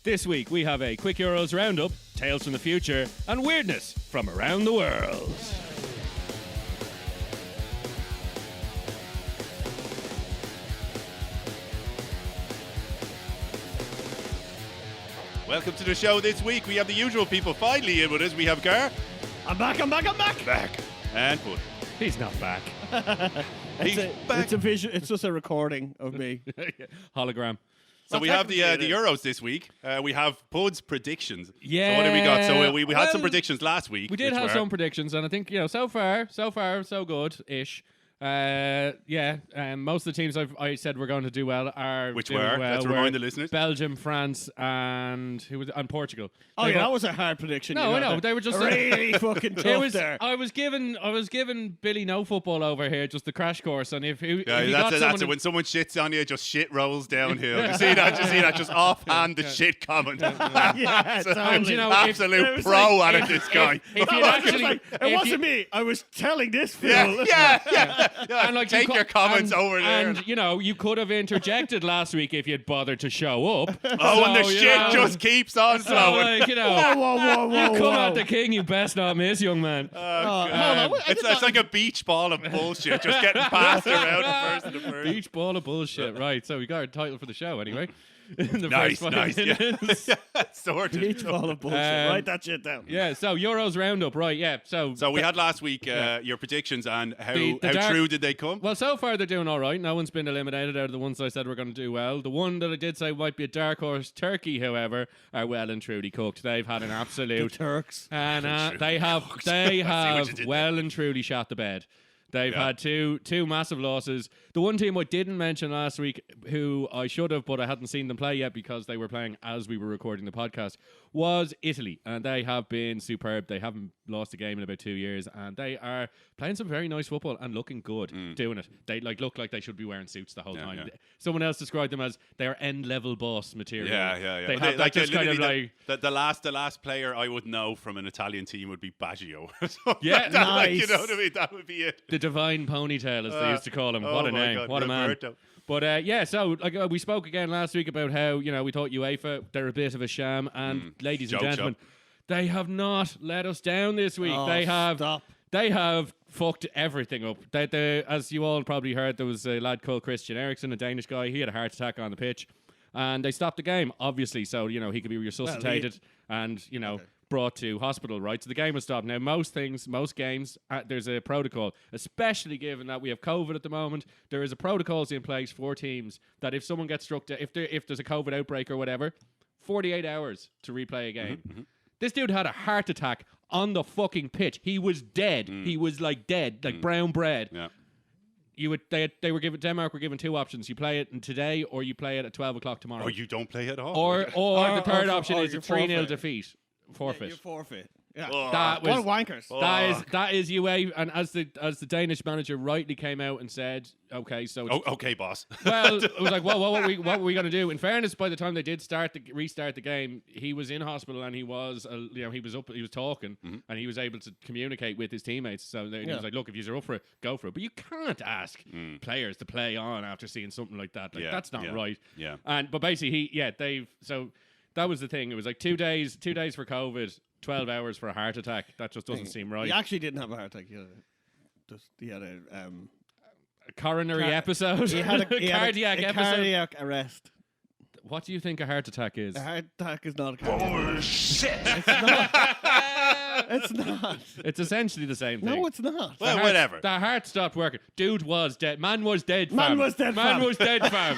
This week we have a quick Euros roundup, tales from the future, and weirdness from around the world. Welcome to the show this week. We have the usual people finally in with us. We have Gar. I'm back. Back. And Bud. He's not back. He's back. It's a vision. It's just a recording of me. Hologram. So we have the Euros this week. We have Bud's predictions. Yeah. So what have we got? So we had some predictions last week. We did have some predictions, and I think, so far, so good-ish. Most of the teams I said we're going to do well are Which doing were? well. Let's remind the listeners. Belgium, France, and Portugal. Oh yeah, that was a hard prediction. No, I know. They were just really fucking tough there. I was giving Billy No Football over here just the crash course, and if he that's got it. When someone shits on you, just shit rolls downhill. You see that? Just offhand the shit comment. Yeah, totally. Absolute pro at it. This guy. It wasn't me. I was telling this fool. Yeah. And take your comments over there. And you could have interjected last week if you'd bothered to show up. And the shit just keeps on flowing. Whoa. You come at the king, you best not miss, young man. It's like a beach ball of bullshit, just getting passed around from person to person. Beach ball of bullshit, right? So we got our title for the show anyway. In the Nice. first 5 minutes. Yeah. Sorted. Beach ball of bullshit. Write that shit down. Yeah, so Euros roundup, right? Yeah, so we had last week your predictions, and how true did they come? Well, so far they're doing all right. No one's been eliminated out of the ones that I said were going to do well. The one that I did say might be a dark horse, Turkey, however, are well and truly cooked. They've had an absolute The Turks. and they have well and truly shot the bed. They've had two massive losses. The one team I didn't mention last week, who I should have, but I hadn't seen them play yet because they were playing as we were recording the podcast, was Italy. And they have been superb. They haven't lost a game in about 2 years. And they are playing some very nice football and looking good doing it. They look like they should be wearing suits the whole time. Yeah. Someone else described them as their end-level boss material. Yeah. They have that just kind of like... The last player I would know from an Italian team would be Baggio. Yeah. Nice. You know what I mean? That would be it. The divine ponytail, as they used to call him. What a name. God, what a man. Roberto. But so we spoke again last week about how, we thought UEFA, they're a bit of a sham. And ladies and gentlemen, they have not let us down this week. They have fucked everything up. As you all probably heard, there was a lad called Christian Eriksen, a Danish guy. He had a heart attack on the pitch. And they stopped the game, obviously. So, he could be resuscitated and, brought to hospital, right? So the game was stopped. Now, most games, there's a protocol, especially given that we have COVID at the moment. There is a protocols in place for teams that if someone gets struck, if there's a COVID outbreak or whatever, 48 hours to replay a game. Mm-hmm. This dude had a heart attack on the fucking pitch. He was dead. He was dead, brown bread. Yeah. Denmark were given two options. You play it today or you play it at 12 o'clock tomorrow. Or you don't play at all. Or the third option is a 3-0 defeat. Forfeit. You forfeit. Yeah. What wankers. That is UA, and as the Danish manager rightly came out and said, okay, so okay, boss. Well, it was like, well, what were we going to do? In fairness, by the time they did restart the game, he was in hospital and he was he was talking and he was able to communicate with his teammates. So he was like, look, if you're up for it, go for it. But you can't ask players to play on after seeing something like that. That's not right. Yeah. But basically that was the thing. It was like 2 days for COVID, 12 hours for a heart attack. That just doesn't seem right. He actually didn't have a heart attack. He had a coronary episode. He had a cardiac episode. Cardiac arrest. What do you think a heart attack is? A heart attack is not a cardiac arrest. Shit. It's not. It's essentially the same thing. No, it's not. Well, whatever. The heart stopped working. Dude was dead. Man was dead, fam. Man was dead, fam.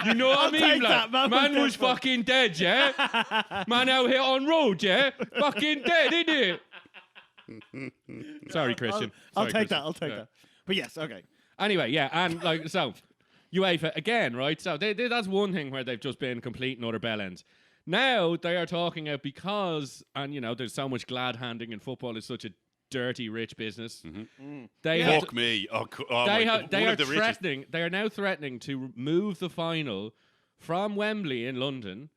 You know what I mean, lad? Man was fucking dead, yeah? Man out here on road, yeah? Fucking dead, isn't it? Sorry, Christian. I'll take that. But yes, okay. Anyway, yeah, and so UEFA again, right? So that's one thing where they've just been complete and utter bellends. Now they are talking out because, and there's so much glad handing in football. It's such a dirty, rich business. They are now threatening to move the final from Wembley in London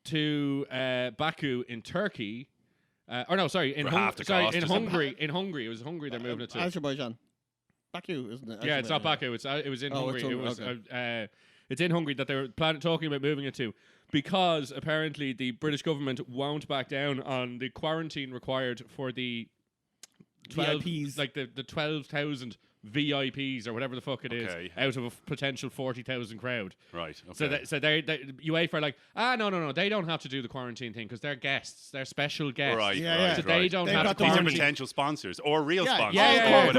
to Baku in Turkey. In Hungary. In Hungary, it was Hungary. They're moving it to Azerbaijan. Baku, isn't it? Yeah, it's not Baku. It was in Hungary. It's in Hungary that they were talking about moving it to. because apparently the British government won't back down on the quarantine required for the 12, VIPs. like the 12,000 VIPs or whatever the fuck it is, Okay. out of a potential 40,000 crowd. Right. Okay. So they UEFA are like, no, they don't have to do the quarantine thing because they're guests, they're special guests. Right. Yeah, right, So right. they don't They've have got to the These are quarantine. potential sponsors or real sponsors.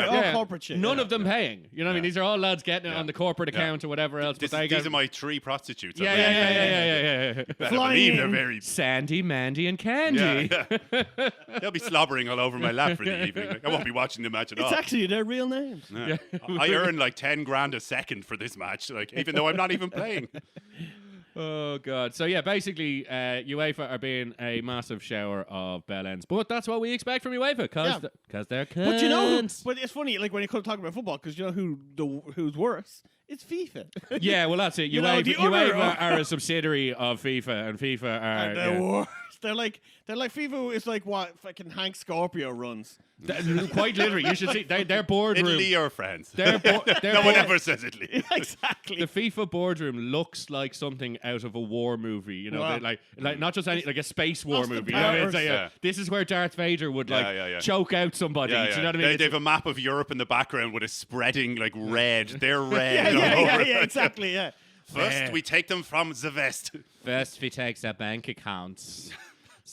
all corporate shit. None Yeah. of them paying. You know what I mean? These are all lads getting it on the corporate account or whatever else. These but they are my 3 prostitutes. yeah. Better Flying believe they're in. very. Sandy, Mandy, and Candy. Yeah. They'll be slobbering all over my lap for the evening. Like, I won't be watching the match at all. It's actually their real names. Yeah. I earn like 10 grand a second for this match, like even though I'm not even playing. Oh god. So yeah, basically, UEFA are being a massive shower of bell ends, but that's what we expect from UEFA because they're cunts. But you know, but it's funny, like when you come talking about football, because you know who's worse? It's FIFA. Yeah, well that's it. You know, UEFA are a subsidiary of FIFA, and FIFA And are. they're worse. They're like FIFA is like what fucking Hank Scorpio runs. Quite literally, you should see their boardroom. Italy or France? Their No one ever says Italy. Exactly. The FIFA boardroom looks like something out of a war movie, you know, Wow. like not just any like a space war Austin movie. You know what I mean? It's Powers. like, Yeah. this is where Darth Vader would Yeah. choke out somebody. Yeah, Do yeah. you know what I mean? They have a map of Europe in the background with a spreading like red. They're red. yeah, all over. exactly, yeah. First, we take them from the west. First, we take their bank accounts.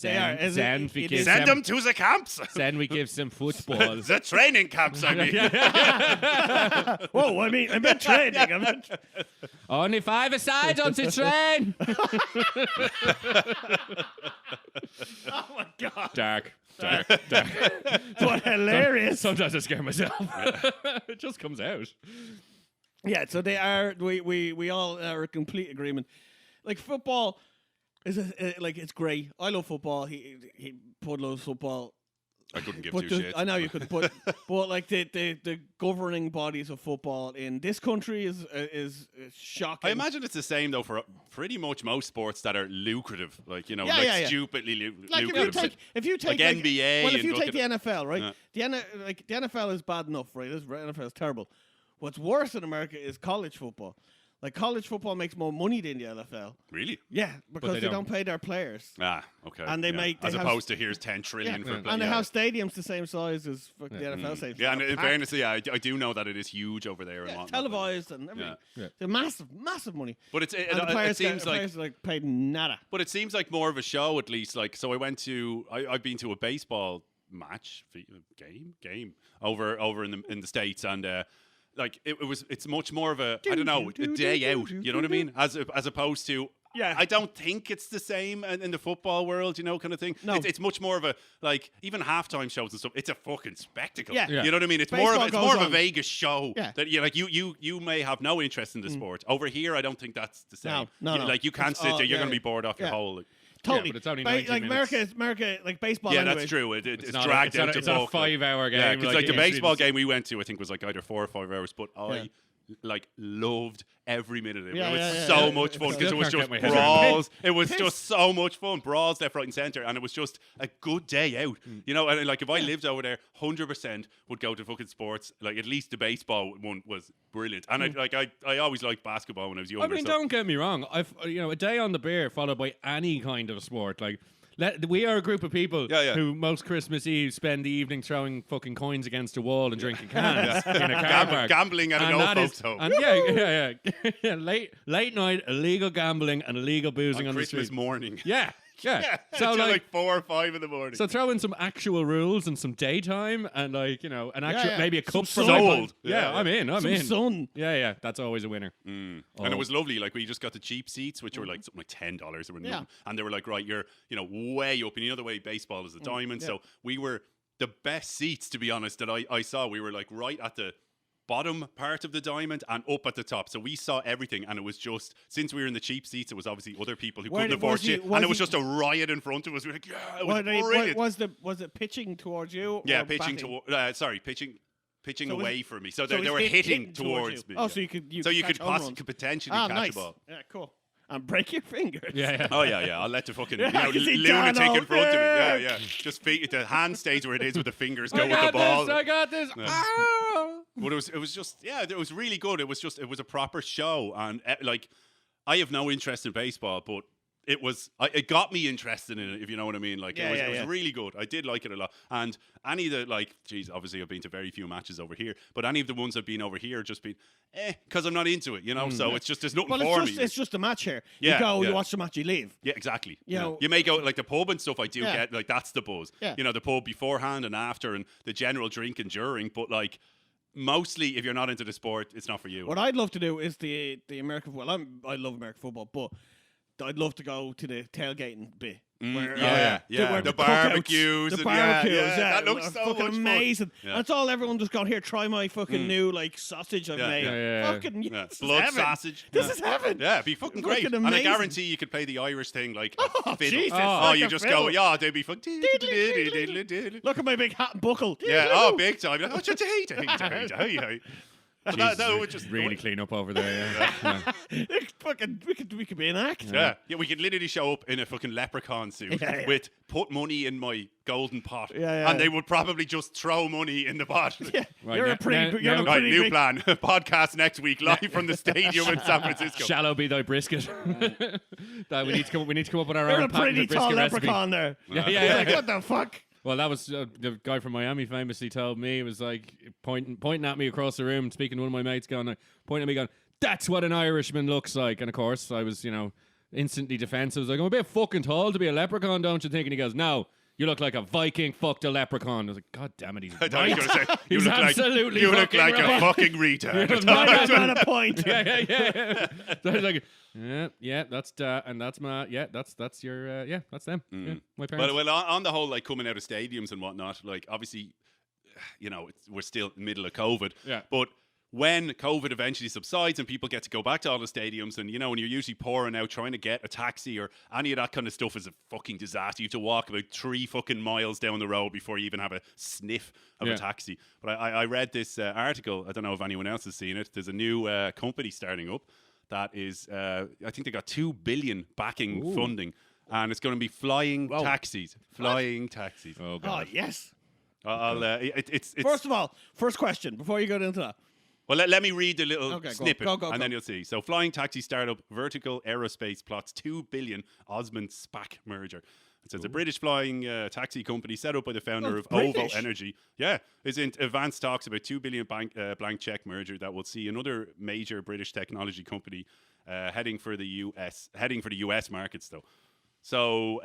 are, is Then it- we it give is- Send them to the camps. Then we give some football. The training camps, I mean. Whoa, I meant training. Only 5 aside on the train. Oh my god. Dark. What hilarious. Sometimes I scare myself. It just comes out. Yeah, so they are. We all are in complete agreement. Like football is like it's great. I love football. He Pud loves football. I couldn't give But two shits. I know you could, but like the governing bodies of football in this country is shocking. I imagine it's the same though for pretty much most sports that are lucrative, like Yeah. stupidly Like lucrative. if you take like NBA well, if and you look take the at- NFL, right? Yeah. The NFL is bad enough, right? This NFL is terrible. What's worse in America is college football. Like college football makes more money than the NFL. Really? Yeah, because they they don't. don't pay their players. Ah, okay. And they yeah. make- they as have- opposed to here's 10 trillion for And they have stadiums the same size as the NFL stadiums. Yeah, and in Packed. fairness, yeah, I do know that it is huge over there and whatnot. televised and everything. Yeah. They're massive money. But it And the players seems the like players like paid nada. But it seems like more of a show, at least. Like, so I've been to a baseball match game over in the States, and like it's much more of a I don't know a day out. You know what I mean? As opposed to. Yeah. I don't think it's the same in the football world, you know, kind of thing. No. It's much more of a, like, even halftime shows and stuff, it's a fucking spectacle. Yeah. Yeah. You know what I mean? It's Baseball more goes of a on. Vegas show. Yeah. That you may have no interest in the sport. Over here, I don't think that's the same. No. Like, you can't It's sit all- there, you're yeah, going to be bored off your yeah. whole... Totally. but it's only Ba- 90 like minutes. America, like baseball. Yeah, anyway. that's true. It's not dragged it's out not, to it's not a bulk. 5-hour game. Yeah, because like the usually baseball it's- game we went to, I think was like either 4 or 5 hours, but I like loved every minute of it. Yeah, It was yeah, so yeah. much fun I because still it was can't just get my head around brawls. It was just so much fun. Brawls left, right, and centre, and it was just a good day out. You know, and like if I lived over there, 100% would go to fucking sports. Like at least the baseball one was brilliant, and I always liked basketball when I was younger. I mean, so- don't get me wrong. A day on the beer followed by any kind of sport. Like, we are a group of people who most Christmas Eve spend the evening throwing fucking coins against a wall and drinking cans in a car park. Gambling at an And old that is- folks' home. And yeah. Late night, illegal gambling and illegal boozing on on the Christmas street. morning. Yeah. So Until like, like 4 or 5 in the morning. so throw in some actual rules and some daytime and like an actual yeah. maybe a Some cup for soul. like- Yeah, I'm in. Some sun. Yeah. That's always a winner. And it was lovely. Like we just got the cheap seats, which were like something like $10 or Yeah. and they were like, right, you're way up. And you know the way baseball is a diamond. So we were the best seats, to be honest, that I saw. We were like right at the bottom part of the diamond and up at the top. So we saw everything, and it was just, since we were in the cheap seats, it was obviously other people who couldn't afford shit. And it was just a riot in front of us. We were like, yeah, it was brilliant. Was it pitching towards you? Yeah, or pitching batting? pitching So was away it- from me. So, So they it's were hitting towards you. me. Oh, yeah. so you could could catch home runs. potentially Ah, catch nice. a ball. Yeah, cool. And break your fingers. Yeah. Oh yeah. I'll let the fucking Yeah, I can see lunatic Dan in front of me. all Yeah. Just the hand stays where it is with the fingers go I with got the ball. this. I got this. Ah! But it was just it was really good. It was a proper show, and like I have no interest in baseball, but it got me interested in it, if you know what I mean. Like, it was really good. I did like it a lot. And any of the, like, geez, obviously I've been to very few matches over here, but any of the ones I've been over here just been, because I'm not into it, you know? So it's just, there's nothing for me. It's just a match here. Yeah, you go, you watch the match, you leave. Yeah, exactly. You know, you may go, like the pub and stuff, I do get, like, that's the buzz. Yeah. You know, the pub beforehand and after and the general drinking during, but like, mostly, if you're not into the sport, it's not for you. What I'd love to do is the American football. I love American football, but I'd love to go to the tailgating bit. Where, where the barbecues. That looks so fucking much amazing. Fun. And it's all everyone just going, here, try my fucking new like sausage I've made. Fucking blood sausage. This is heaven. Yeah, it'd be fucking great. Fucking and I amazing. guarantee you could play the Irish thing like a fiddle. Jesus, you just go, they'd be fucking. Look at my big hat and buckle. Yeah, big time. That would just really clean up over there. Fucking, we could be an act. Yeah, we could literally show up in a fucking leprechaun suit with put money in my golden pot, and they would probably just throw money in the pot. Yeah. Right, You're a pretty new big plan. Podcast next week live from the stadium in San Francisco. Shallow be thy brisket. We need to come up with our You're own a pretty patented tall brisket recipe. leprechaun there. Yeah. Like, what the fuck? Well, that was the guy from Miami famously told me. It was like pointing at me across the room, speaking to one of my mates, pointing at me, going, "That's what an Irishman looks like." And of course, I was, instantly defensive. I was like, "I'm a bit fucking tall to be a leprechaun, don't you think?" And he goes, "No, you look like a Viking fucked a leprechaun." I was like, "God damn it, he's I thought you were going to say, He's absolutely you look fucking like right. a fucking retard. That's not a point. Yeah. So I was like, that's and that's my, that's your, that's them. Yeah, my parents. Well, on the whole, like coming out of stadiums and whatnot, like obviously, we're still in the middle of COVID. Yeah. But when COVID eventually subsides and people get to go back to all the stadiums, and when you're usually pouring out trying to get a taxi or any of that kind of stuff is a fucking disaster. You have to walk about 3 fucking miles down the road before you even have a sniff of a taxi. But I read this article. I don't know if anyone else has seen it. There's a new company starting up that is, I think they got $2 billion backing funding, and it's going to be flying taxis. Flying taxis. Oh God. Oh yes. It's First of all, first question before you go into that. Well, let me read the little snippet, go. Then you'll see. So, flying taxi startup Vertical Aerospace plots $2 billion Osmond SPAC merger. It says a British flying taxi company set up by the founder of British. OVO Energy. Yeah, is in advanced talks about $2 billion blank check merger that will see another major British technology company heading for the US markets, though. So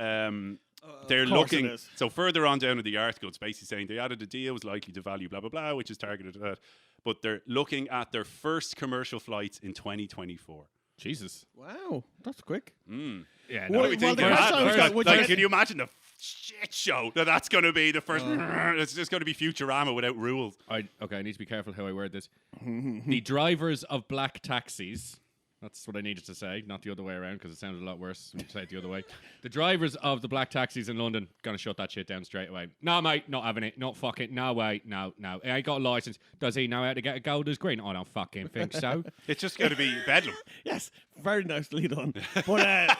they're looking. So further on down in the article, it's basically saying they added a deal was likely to value blah blah blah, which is targeted at that. But they're looking at their first commercial flights in 2024. Jesus. Wow, that's quick. Yeah. What do we think? Can you imagine the shit show that's going to be the first? It's just going to be Futurama without rules. I need to be careful how I word this. The drivers of black taxis. That's what I needed to say, not the other way around, because it sounded a lot worse when you say it the other way. The drivers of the black taxis in London gonna shut that shit down straight away. No, mate, not having it. Not fucking. No way. No. I ain't got a license. Does he know how to get a Golders Green? I don't fucking think so. It's just going to be bedlam. Yes, very nicely done. But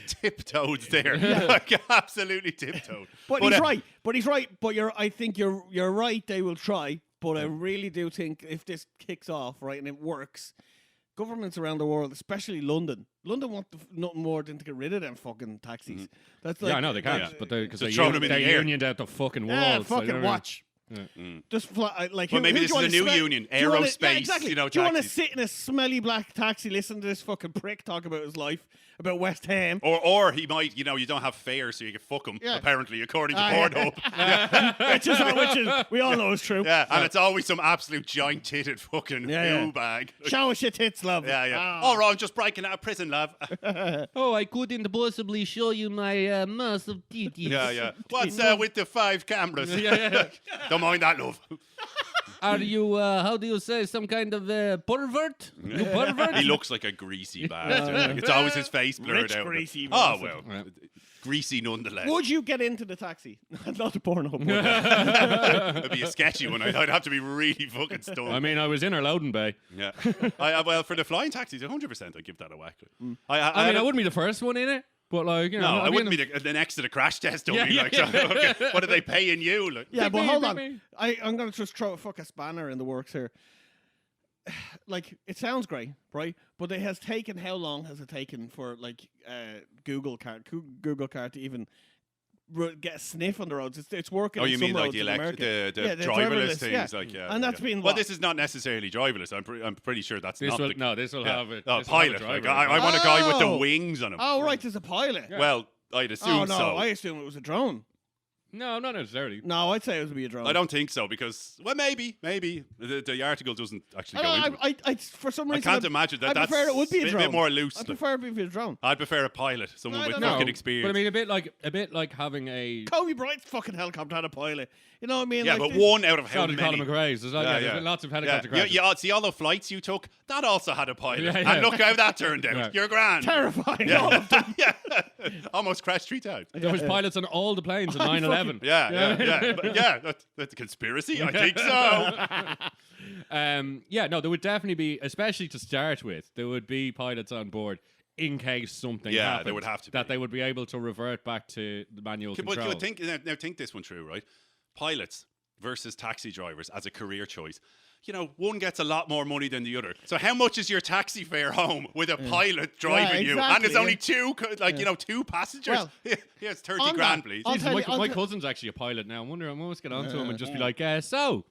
Tiptoed there, like absolutely tiptoed. But he's right. But I think you're right. They will try. But I really do think if this kicks off right and it works. Governments around the world, especially London want nothing more than to get rid of them fucking taxis. That's like, I know they can't, but because they throw them in the air. unioned out the fucking walls. Yeah, fucking watch. Just fly, like. Well, maybe this is a new union, aerospace. Exactly. Do you want to sit in a smelly black taxi, listen to this fucking prick talk about his life, about West Ham, or he might, you don't have fare, so you can fuck him. Yeah. Apparently, according to Pornhub, which is we all know is true. Yeah, and it's always some absolute giant titted fucking bag. Show us your tits, love. Yeah. All right, I'm just breaking out of prison, love. Oh, I couldn't possibly show you my massive titties. Yeah. What's with the 5 cameras? Don't mind that, love. Are you, how do you say, some kind of pervert? You pervert? He looks like a greasy bastard. It's always his face blurred Rich, out. greasy greasy nonetheless. Would you get into the taxi? Not the porno. It'd be a sketchy one. I'd have to be really fucking stoned. I mean, I was in her loading bay. Yeah. Well, for the flying taxis, 100% I'd give that a whack. I wouldn't be the first one in it. But like, no, I wouldn't be the next to the crash test dummy. Okay, what are they paying you? Like, but hold on. I'm going to just throw a spanner in the works here. like it sounds great, right? But it has taken how long has it taken for like Google car to even get a sniff on the roads? It's working. Oh, in you some mean like roads the in America. the Yeah, the driverless driverless, things? yeah. Like And that's been well, what? this is not necessarily driverless. I'm pretty sure that's This not. will the, this will yeah. have it. Oh, this will have a pilot. Like, driver. I want a guy with the Oh. wings on him. Oh, right, there's a pilot. Yeah. Well, I'd assume Oh no, so. I assume it was a drone. No, not necessarily. No, I'd say it would be a drone. I don't think so because, well, maybe the article doesn't actually go into it. I for some I reason can't imagine that. I That's prefer it would be a bit drone. more loose. I prefer it be a drone. I'd prefer a pilot, someone No, I with don't know. fucking No, experience. but I mean, a bit like having a. Kobe Bryant's fucking helicopter had a pilot. You know what I mean? yeah, like but this- one out of how Shout out to many? Colin McRae's. There's, there's been lots of helicopter crashes. Yeah, see all the flights you took, that also had a pilot. Yeah, yeah. And look how that turned out. Yeah. You're grand. terrifying. All of them. Yeah. Almost crashed 3 times. There was pilots on all the planes in 9/11. Yeah. But that's a conspiracy. I think so. There would definitely be, especially to start with, there would be pilots on board in case something Yeah, happened. there would have to that be. they would be able to revert back to the manual But control. you would think now think this one through, right? Pilots versus taxi drivers as a career choice. You know, one gets a lot more money than the other. So how much is your taxi fare home with a pilot driving you? And it's only two passengers. Well, yeah, it's 30 on grand, that, please. I'll Jesus, tell my, you- I'll my tell- cousin's actually a pilot now. I must get onto him and just be like, so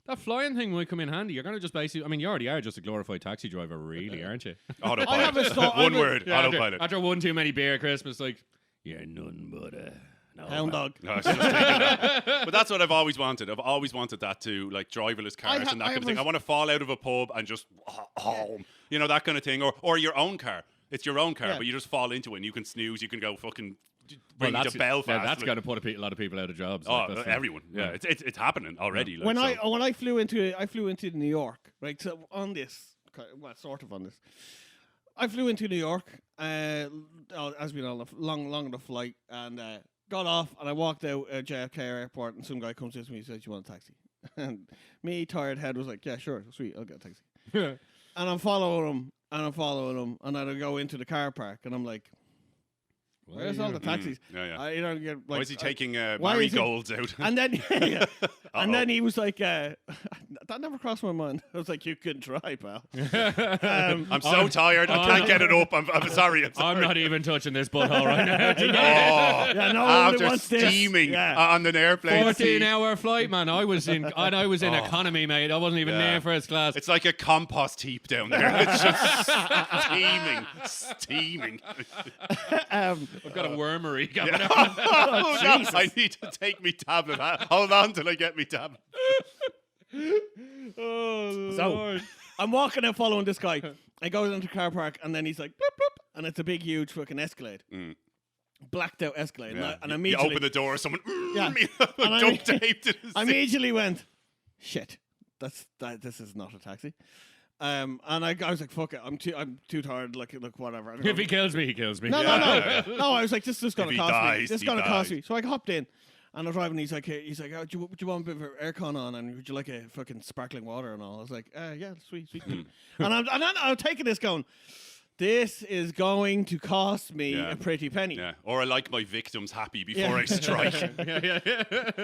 that flying thing might come in handy. You're going to just basically, I mean, you already are just a glorified taxi driver, really, aren't you? Autopilot. I have a sto- I One have a- word, autopilot. After one too many beer Christmas, like, you're nothing but a... Hound dog. No, I was just thinking that. But that's what I've always wanted. I've always wanted that too, like driverless cars and that kind of thing. I want to fall out of a pub and just home, you know, that kind of thing, or your own car. It's your own car, Yeah. but you just fall into it and you can snooze. You can go fucking Well, bring you that's, to Belfast. yeah, that's like- going to put a lot of people out of jobs. Oh, like, that's not- everyone. Yeah, it's happening already. Like, When so. I flew into New York, right? So on this, well, sort of on this, I flew into New York, as we know, long enough flight, and got off, and I walked out at JFK Airport, and some guy comes to me and says, "You want a taxi?" And me, tired head, was like, "Yeah, sure, sweet, I'll get a taxi." And I'm following him, and then I go into the car park, and I'm like, "Where's all the taxis?" Yeah. I, you know, get, like, Why is he taking why is he- marigolds out? And then, and then Uh-oh. he was like, "That never crossed my mind." I was like, "You can try, pal." I'm so tired. I can't get it up. I'm sorry. I'm sorry. I'm not even touching this butthole right now. Oh, Yeah, no one after wants this. steaming Yeah. on an airplane. 14-hour flight, man. I was in economy, mate. I wasn't even Yeah. near first class. It's like a compost heap down there. It's just steaming. I've got a wormery going on. Oh, no, I need to take me tablet. Hold on till I get me tablet. Oh, So- Lord. I'm walking out following this guy. I go into the car park, and then he's like, bloop, bloop, and it's a big, huge fucking Escalade. Blacked out Escalade. Yeah. And You immediately, open the door, someone Yeah. And I- duct taped to the I seat. immediately went, shit, this is not a taxi. And I was like, fuck it, I'm too tired. Look, whatever. If he kills me, he kills me. No, Yeah. no. I was like, this is gonna If he cost me. dies, This is he gonna cost dies. me. So I hopped in, and I was driving. He's like, oh, do you want a bit of aircon on, and would you like a fucking sparkling water and all? I was like, yeah, sweet. and I'm taking this going, this is going to cost me Yeah. a pretty penny. Yeah. Or I like my victims happy before Yeah. I strike.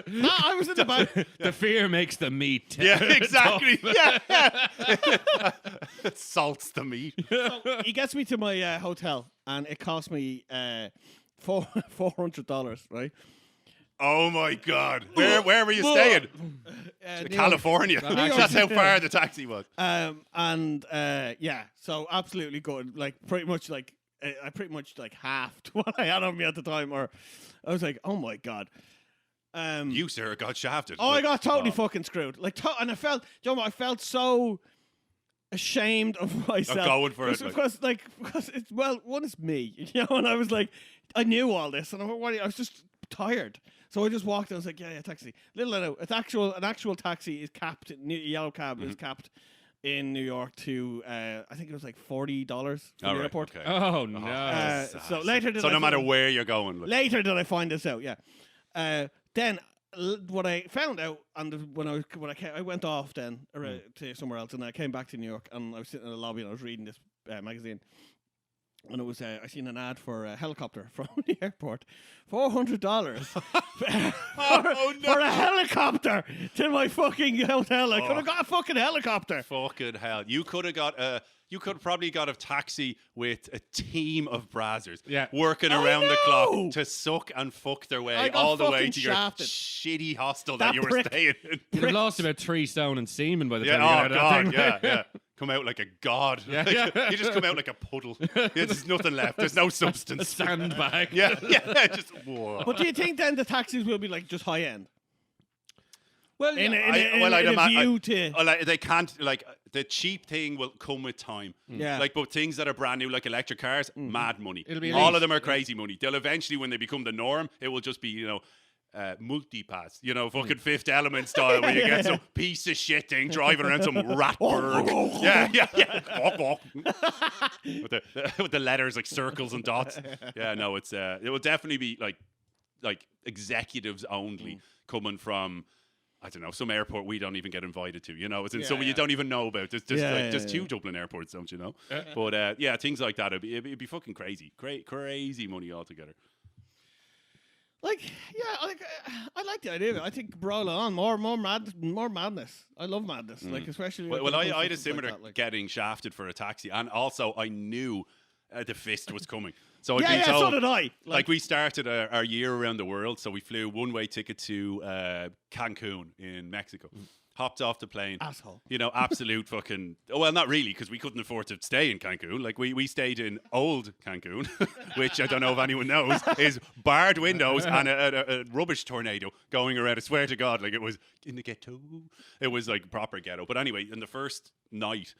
No, I was in the back. The fear makes the meat. Yeah, exactly. Yeah. It salts the meat. So he gets me to my hotel, and it cost me $400, right? Oh my God. Where were you staying? New California. York. That's how far the taxi was. Yeah, so absolutely good. Like pretty much like I pretty much like halved what I had on me at the time, or I was like, oh my God. You, sir, got shafted. I got totally Oh. fucking screwed. Like, and I felt, you know what, I felt so ashamed of myself. going for it, Because it's, well, one is me, you know, and I was like, I knew all this, and I was just tired. So I just walked and I was like, yeah, taxi. Little I know, an actual taxi is capped, yellow cab Mm-hmm. is capped in New York to, I think it was like $40 for All the right, airport. okay. Oh, no. So later did So I no matter find- where you're going. Like, Later did I find this out, yeah. Then what I found out, I went off then to somewhere else, and I came back to New York, and I was sitting in the lobby and I was reading this magazine, And it was I seen an ad for a helicopter from the airport, $400 for a helicopter to my fucking hotel. I could have got a fucking helicopter. Fucking hell! You could have got a. You could probably got a taxi with a team of brazzers working around the clock to suck and fuck their way all the way to your shitty hostel that you were staying in. You'd have lost about 3 stone and semen by the time you got got out of that thing. Yeah. Come out like a god. You just come out like a puddle. There's nothing left. There's no substance. A sandbag. Yeah. Just whoa. But do you think then the taxis will be like just high end? Well, in a view to they can't like the cheap thing will come with time. Yeah. Like, but things that are brand new, like electric cars, mad money. It'll be all of them are crazy money. They'll eventually, when they become the norm, it will just be multi-pass, fucking Fifth Element style, where you get some piece of shit thing driving around some Ratberg. with the letters like circles and dots. Yeah, no, it will definitely be like executives only coming from, I don't know, some airport we don't even get invited to, It's in somewhere you don't even know about. There's just 2 Dublin airports, don't you know? But things like that, it'd be fucking crazy. Crazy money altogether. I like the idea of it. I think brawl on more madness. I love madness, like especially. Well, I had a similar getting shafted for a taxi, and also I knew the fist was coming. So I'd been told, so did I. Like we started our year around the world, so we flew one-way ticket to Cancun in Mexico. Hopped off the plane. Asshole. Absolute fucking... Well, not really, because we couldn't afford to stay in Cancun. Like, we stayed in old Cancun, which I don't know if anyone knows, is barred windows and a rubbish tornado going around. I swear to God, like, it was in the ghetto. It was, like, proper ghetto. But anyway, in the first night,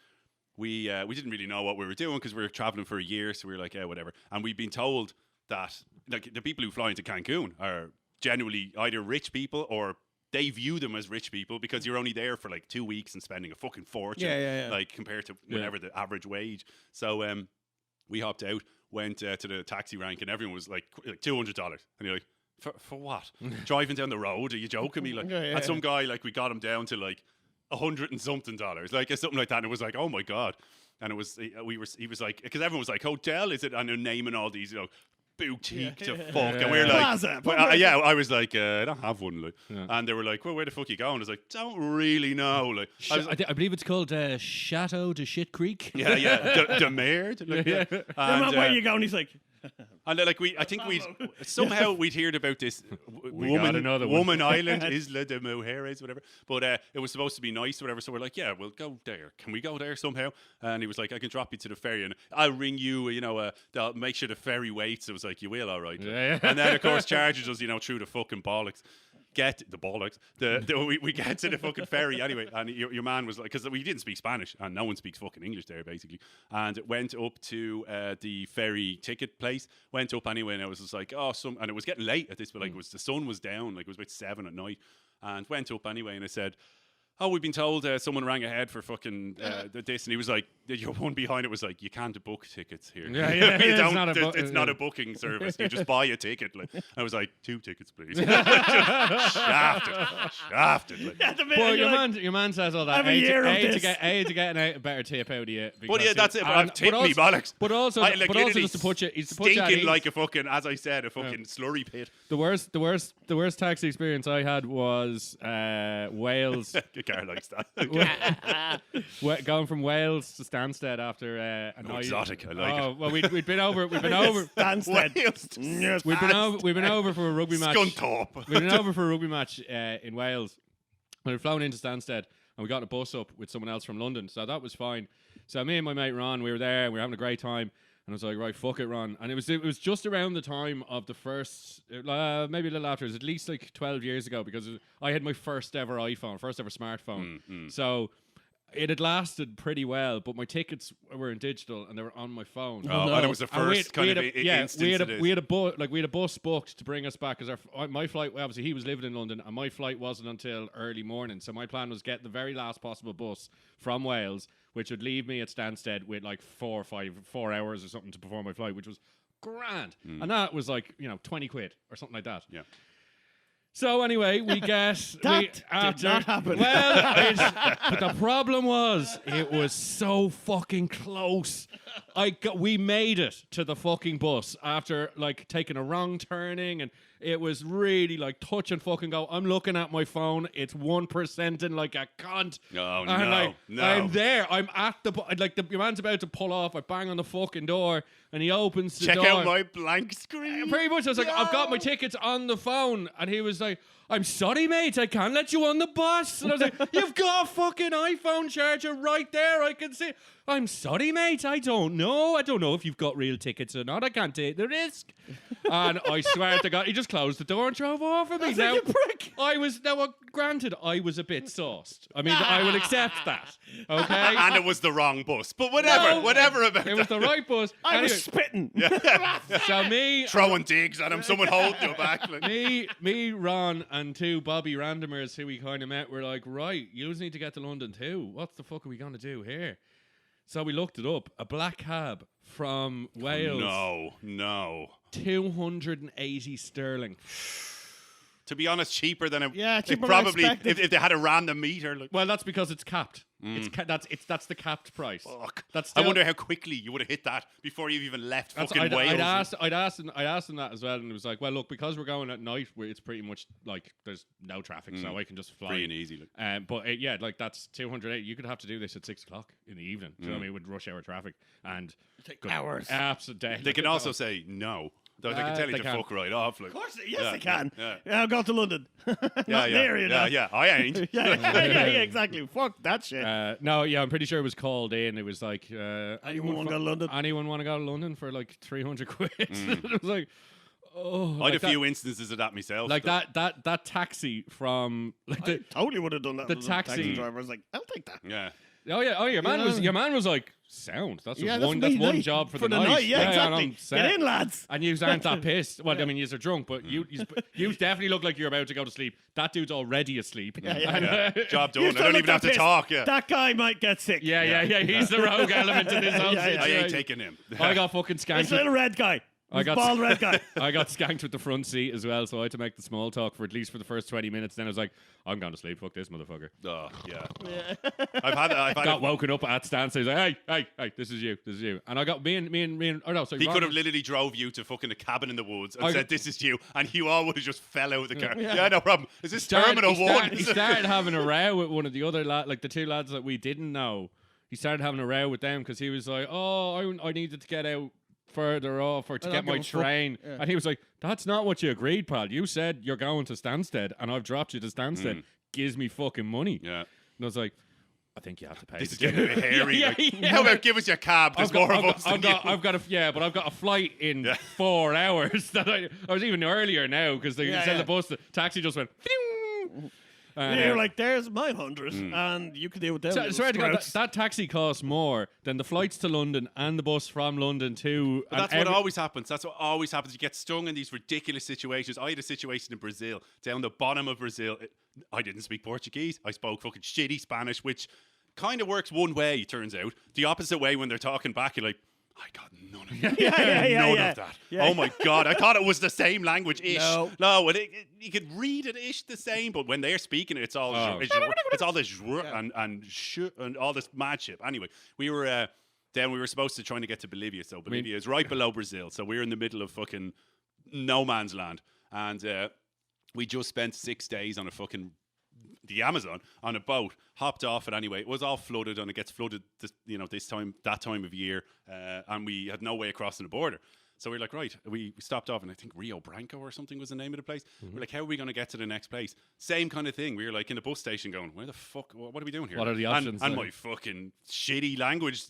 we didn't really know what we were doing because we were traveling for a year, so we were like, yeah, whatever. And we'd been told that, like, the people who fly into Cancun are generally either rich people or... They view them as rich people because you're only there for like 2 weeks and spending a fucking fortune, like compared to whatever the average wage. So we hopped out, went to the taxi rank, and everyone was like $200, and you're like, for what? Driving down the road? Are you joking me? Like, and some guy, like, we got him down to like $100 and something, like something like that, and it was like, oh my God. And it was he was like, because everyone was like, hotel, is it? And they're naming all these, boutique to fuck, and we were like, Plaza, I was like, I don't have one, like, and they were like, well, where the fuck you going? I was like, don't really know, like, I believe it's called Chateau de Shit Creek. De Merde, like, and where you going? He's like, and like I think we'd heard about this woman island, Isla de Mujeres, whatever. But it was supposed to be nice, whatever. So we're like, yeah, we'll go there. Can we go there somehow? And he was like, I can drop you to the ferry, and I'll ring you. They'll make sure the ferry waits. It was like, you will, all right. And then of course charges us, through the fucking bollocks. Get the bollocks. We get to the fucking ferry anyway, and your man was like, because we didn't speak Spanish and no one speaks fucking English there basically, and went up to the ferry ticket place. Went up anyway, and I was just like, and it was getting late at this, but like the sun was down, like it was about 7 at night, and went up anyway, and I said, we've been told someone rang ahead for fucking this, and he was like, your one behind it was like, you can't book tickets here. It's not a booking service. You just buy a ticket. Like. I was like, 2 tickets, please. Shafted. Like. Well, your man says all that. To get a better tip out of you. But yeah, that's it. But I've tipped me bollocks. But also just to put you, stinking like a fucking, as I said, a fucking slurry pit. The worst taxi experience I had was Wales. Car likes that. Going from Wales to Stansted after a night. Exotic, I like it. Well, we'd been over Stansted. We've been over for a rugby match. Scunthorpe. We've been over for a rugby match in Wales. We'd flown into Stansted and we got a bus up with someone else from London, so that was fine. So me and my mate Ron, we were there and we were having a great time. And I was like, right, fuck it, Ron. And it was just around the time of the first, maybe a little after. It was at least like 12 years ago because I had my first ever iPhone, first ever smartphone. So it had lasted pretty well, but my tickets were in digital and they were on my phone. And it was the first instance. We had a bus booked to bring us back because my flight, obviously he was living in London and my flight wasn't until early morning. So my plan was get the very last possible bus from Wales, which would leave me at Stansted with like 4 hours or something to perform my flight, which was grand. And that was like, 20 quid or something like that. Yeah. So anyway, we get That did not happen. Well, but the problem was it was so fucking close. We made it to the fucking bus after like taking a wrong turning, and it was really like touch and fucking go. I'm looking at my phone. It's 1% in like a cunt. Oh, and no. I'm there. I'm at your man's about to pull off. I bang on the fucking door, and he opens the door. Check out my blank screen. Pretty much, I was like, I've got my tickets on the phone, and he was like, I'm sorry, mate, I can't let you on the bus. And I was like, you've got a fucking iPhone charger right there, I can see. I'm sorry, mate, I don't know if you've got real tickets or not. I can't take the risk. And I swear to God, he just closed the door and drove off of me. That's like a prick. Granted, I was a bit sauced. I mean, I will accept that. Okay, And it was the wrong bus, but whatever about it was the right bus. I Anyway, was spitting. so me, throwing digs at him, someone holding you back. Like. me, Ron, and two Bobby randomers who we kind of met were like, right, you need to get to London too. What the fuck are we gonna do here? So we looked it up. A black cab from Wales. No. 280 sterling. To be honest, cheaper than it. Yeah, cheaper it than I probably expected. if they had a random meter. Like, Well, that's because it's capped. That's the capped price. fuck. That's I still- wonder how quickly you would have hit that before you even left fucking Wales. I'd asked him that as well, and it was like, well, look, because we're going at night, it's pretty much like there's no traffic, so I can just fly. Free and easy. Like. But like that's 208. You could have to do this at 6 o'clock in the evening. Do you know what I mean? With rush hour traffic and hours. Absolutely. They can also say no. They can tell you they to can. fuck right off. Like. Of course, yes, they can. Yeah. I'll go to London. Not near you now. Yeah. I ain't. yeah, exactly. Fuck that shit. I'm pretty sure it was called in. It was like Anyone want to go to London? Anyone want to go to London for like 300 quid? It was like, oh, I had a few instances of that myself. like that taxi from like I totally would have done that. the as a taxi driver was like, I'll take that. Yeah. your man was like sound. That's just one. That's one job for the night. Yeah, exactly. I'm set. Get in, lads. And you aren't that pissed. Well, I mean, you are drunk, but you definitely look like you're about to go to sleep. That dude's already asleep. Yeah. Job done. You I still don't look even have to pissed. talk. Yeah. That guy might get sick. Yeah. He's the rogue element in this whole Yeah, yeah. I situation. ain't taking him. I got fucking This skanked. little red guy. Bald red guy. I got skanked with the front seat as well, so I had to make the small talk for at least for the first 20 minutes. Then I was like, I'm going to sleep. Fuck this motherfucker. Oh, yeah. I've had Got woken up at stance. He's like, hey, this is you. And I got me and oh no, sorry. He Ron- could have literally drove you to fucking a cabin in the woods and I- said, this is you, and you all would have just fell out of the car. Yeah, no problem. Is this started- Terminal he 1? started- He started having a row with one of the other like the two lads that we didn't know. He started having a row with them because he was like, oh, I needed to get out further off or to get my train. Yeah. And he was like, that's not what you agreed, pal. You said you're going to Stansted and I've dropped you to Stansted. Gives me fucking money. Yeah. And I was like, I think you have to pay. This is getting a bit hairy. Yeah, like, yeah. How about give us your cab? There's more of us than you. I've got a flight in 4 hours. That I was even earlier now because they said the bus, the taxi just went. And, You're like, there's my 100, and you can deal with them. So, swear to God, that taxi costs more than the flights to London and the bus from London to. But that's what always happens. That's what always happens. You get stung in these ridiculous situations. I had a situation in Brazil, down the bottom of Brazil. I didn't speak Portuguese. I spoke fucking shitty Spanish, which kind of works one way, it turns out. The opposite way when they're talking back, you're like, I got none of that. None of that. Yeah. Oh my God. I thought it was the same language-ish. No. You could read it-ish the same, but when they're speaking it, it's all it's all this and all this mad shit. Anyway, we were supposed to try to get to Bolivia. So Bolivia is right below Brazil. So we're in the middle of fucking no man's land. And we just spent 6 days on the Amazon on a boat, hopped off it anyway. It was all flooded, and it gets flooded that time of year, and we had no way of crossing the border. So we were like, right, we stopped off, and I think Rio Branco or something was the name of the place. We're like, how are we going to get to the next place? Same kind of thing. We were like in the bus station going, where the fuck, what are we doing here? What are the options? And my fucking shitty language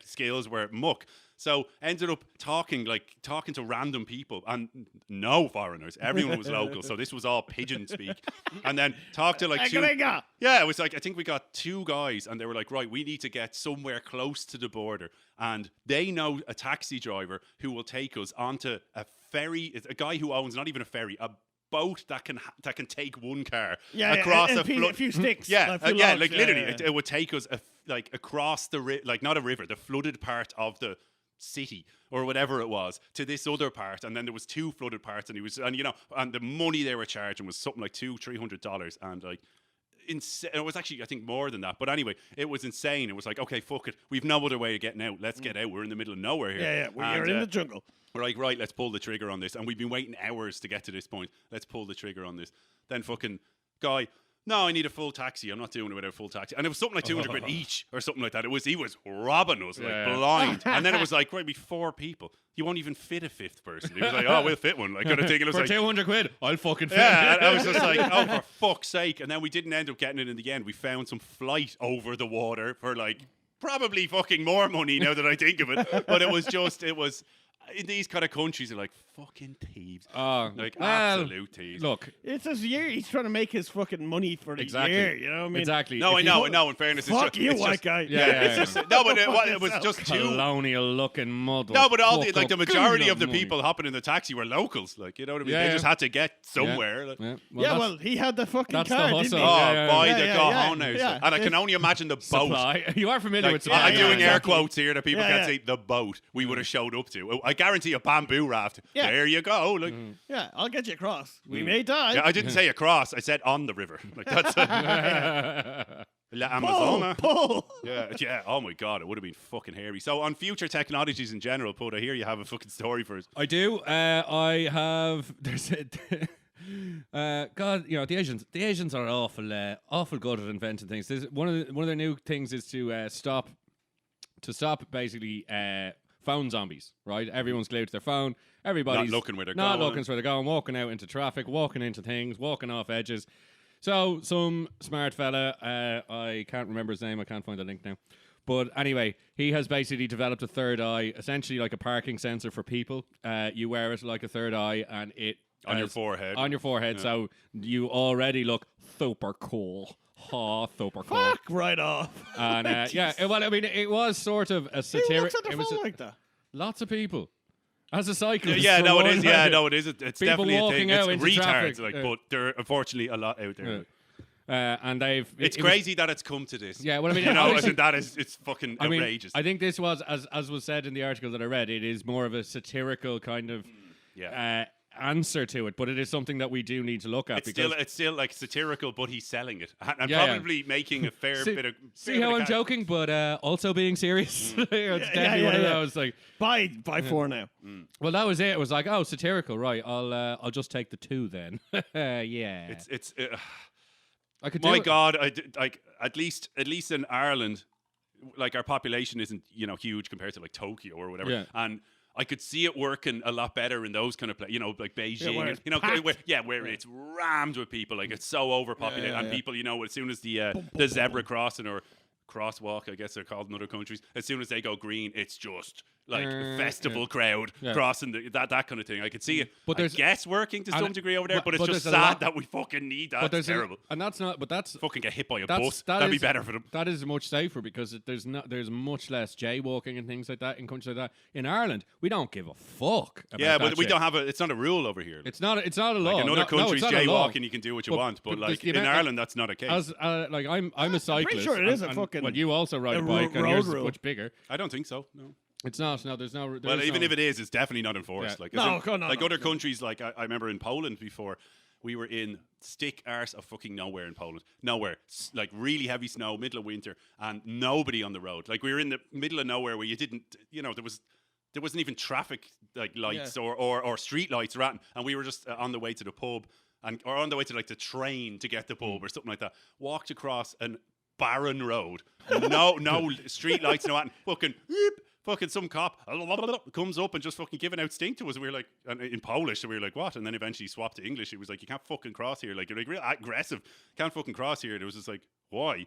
skills were muck. So ended up talking to random people, and no foreigners. Everyone was local, so this was all pigeon speak. And then talked to like two. Yeah, it was like I think we got 2 guys, and they were like, right, we need to get somewhere close to the border, and they know a taxi driver who will take us onto a ferry. A guy who owns not even a ferry, a boat that can take one car across a few sticks. logs, literally, yeah. it would take us across the not a river, the flooded part of the city or whatever it was to this other part, and then there was 2 flooded parts, and and the money they were charging was something like $200-300, and like. It was actually, I think, more than that. But anyway, it was insane. It was like, okay, fuck it. We've no other way of getting out. Let's get out. We're in the middle of nowhere here. Yeah. We're in the jungle. We're like, right, let's pull the trigger on this. And we've been waiting hours to get to this point. Let's pull the trigger on this. Then fucking guy, no, I need a full taxi. I'm not doing it without a full taxi. And it was something like 200 quid each or something like that. He was robbing us blind. And then it was like, right, we 4 people. You won't even fit a 5th person. He was like, oh, we'll fit one. Like, kind of thing. It was for like 200 quid, I'll fucking fit. Yeah, and I was just like, oh, for fuck's sake. And then we didn't end up getting it in the end. We found some flight over the water for like probably fucking more money now that I think of it. But it was in these kind of countries, they're like fucking thieves. Like absolute thieves. Look, it's his year. He's trying to make his fucking money for the year. You know what I mean? Exactly. No, I know. In fairness, fuck you, white guy. Yeah. No, but it was just colonial-looking model. No, but the majority of the people hopping in the taxi were locals. Like, you know what I mean? They just had to get somewhere. Yeah. Like, well, he had the fucking that's car, the hustle. didn't he? By the cojones. Yeah. And I can only imagine the boat. Supply. You are familiar with supply. I'm doing air exactly. quotes here that people can't say. The boat we would have showed up to. I guarantee a bamboo raft. Yeah. There you go. Like, Yeah, I'll get you across. We may die. yeah, I didn't say across. I said on the river. Like that's La Amazona. Pull. Yeah. Oh my god, it would have been fucking hairy. So on future technologies in general, Pud, I hear you have a fucking story for us. I do. I have. There's God, the Asians are awful good at inventing things. There's one of their new things is to stop basically phone zombies. Right, everyone's glued to their phone. Everybody's not looking where they're not going. looking where they're going. Walking out into traffic, walking into things, walking off edges. So some smart fella, I can't remember his name. I can't find the link now. But anyway, he has basically developed a third eye, essentially like a parking sensor for people. You wear it like a third eye, and it On your forehead. On your forehead, Yeah. so you already look super cool. Super cool. Fuck right off. And well, I mean, it was sort of a Who satiric. looks at their phone like that? Lots of people. As a cyclist. Yeah, for no, it one, is. Yeah, no, it is. It's People definitely a walking thing. out It's into retards, traffic. like, but there are unfortunately a lot out there. And they've. It's crazy that it's come to this. Yeah, well, I mean, you know, obviously- it's fucking outrageous. I think this was, as was said in the article that I read, it is more of a satirical kind of answer to it, but it is something that we do need to look at. It's still like satirical, but he's selling it and Yeah, probably making a fair bit of. See how I'm joking, but also being serious. It's definitely one of those. Like, Buy 4 now. well, that was it. It was like, oh, satirical, right? I'll just take the 2 then. Yeah, It's. I could. My do it. God, like at least in Ireland, like our population isn't huge compared to like Tokyo or whatever, Yeah. and I could see it working a lot better in those kind of places, like Beijing, where and, it's where it's rammed with people, like it's so overpopulated, and people, as soon as the zebra crossing or crosswalk, I guess they're called in other countries, as soon as they go green, it's just like a festival crowd crossing that kind of thing. I could see it. But I there's- guess working to some degree over there, but it's just there's a lot- sad that we fucking need that. But It's terrible. and that's not. But that's Fucking get hit by a That's- bus. that That'd be is- better for them. That is much safer because there's much less jaywalking and things like that in countries like that. In Ireland, we don't give a fuck. About Yeah, that but we shit. don't have it's not a rule over here. It's not a law. Like in other countries, it's not a law. jaywalking, you can do what you But- want, but but like the in amount- Ireland, that's not a case. As like I'm a cyclist. sure it is a and fucking- Well, you also ride a a bike, and road yours is rule. much bigger. I don't think so. No. It's not. No, there's no. Well, even if it is, it's definitely not enforced. Yeah. Like, No, other countries, like I remember in Poland before, we were in stick arse of fucking nowhere in Poland. Nowhere. Like really heavy snow, middle of winter, and nobody on the road. Like we were in the middle of nowhere where you didn't, there wasn't even traffic like lights or street lights or anything, and we were just on the way to the pub or on the way to like the train to get the pub or something like that. Walked across an barren road, no street lights, no anything. Fucking some cop comes up and just fucking giving out stink to us. And we were like, and in Polish, so we were like, what? And then eventually swapped to English. He was like, you can't fucking cross here. Like, you're like real aggressive. Can't fucking cross here. And it was just like, why?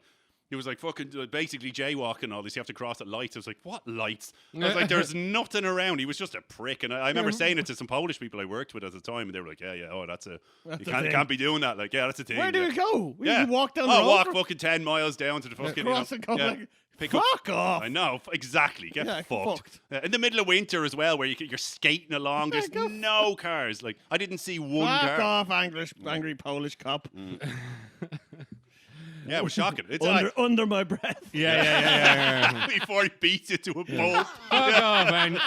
He was like, fucking basically jaywalking all this. You have to cross at lights. I was like, what lights? I was like, there's nothing around. He was just a prick. And I remember saying it to some Polish people I worked with at the time. And they were like, you can't be doing that. Like, yeah, that's a thing. Where do we go? We Yeah. walk down the road. Walk fucking 10 miles down to the fucking, Cross and go like, pick up. fuck off. I know, exactly. Get fucked. In the middle of winter as well, where you're skating along. There's no cars. Like I didn't see one Fuck car. off, angry Polish cop. Yeah, it was shocking. It's under my breath. Yeah. before he beats it to a pulp. Fuck off, man.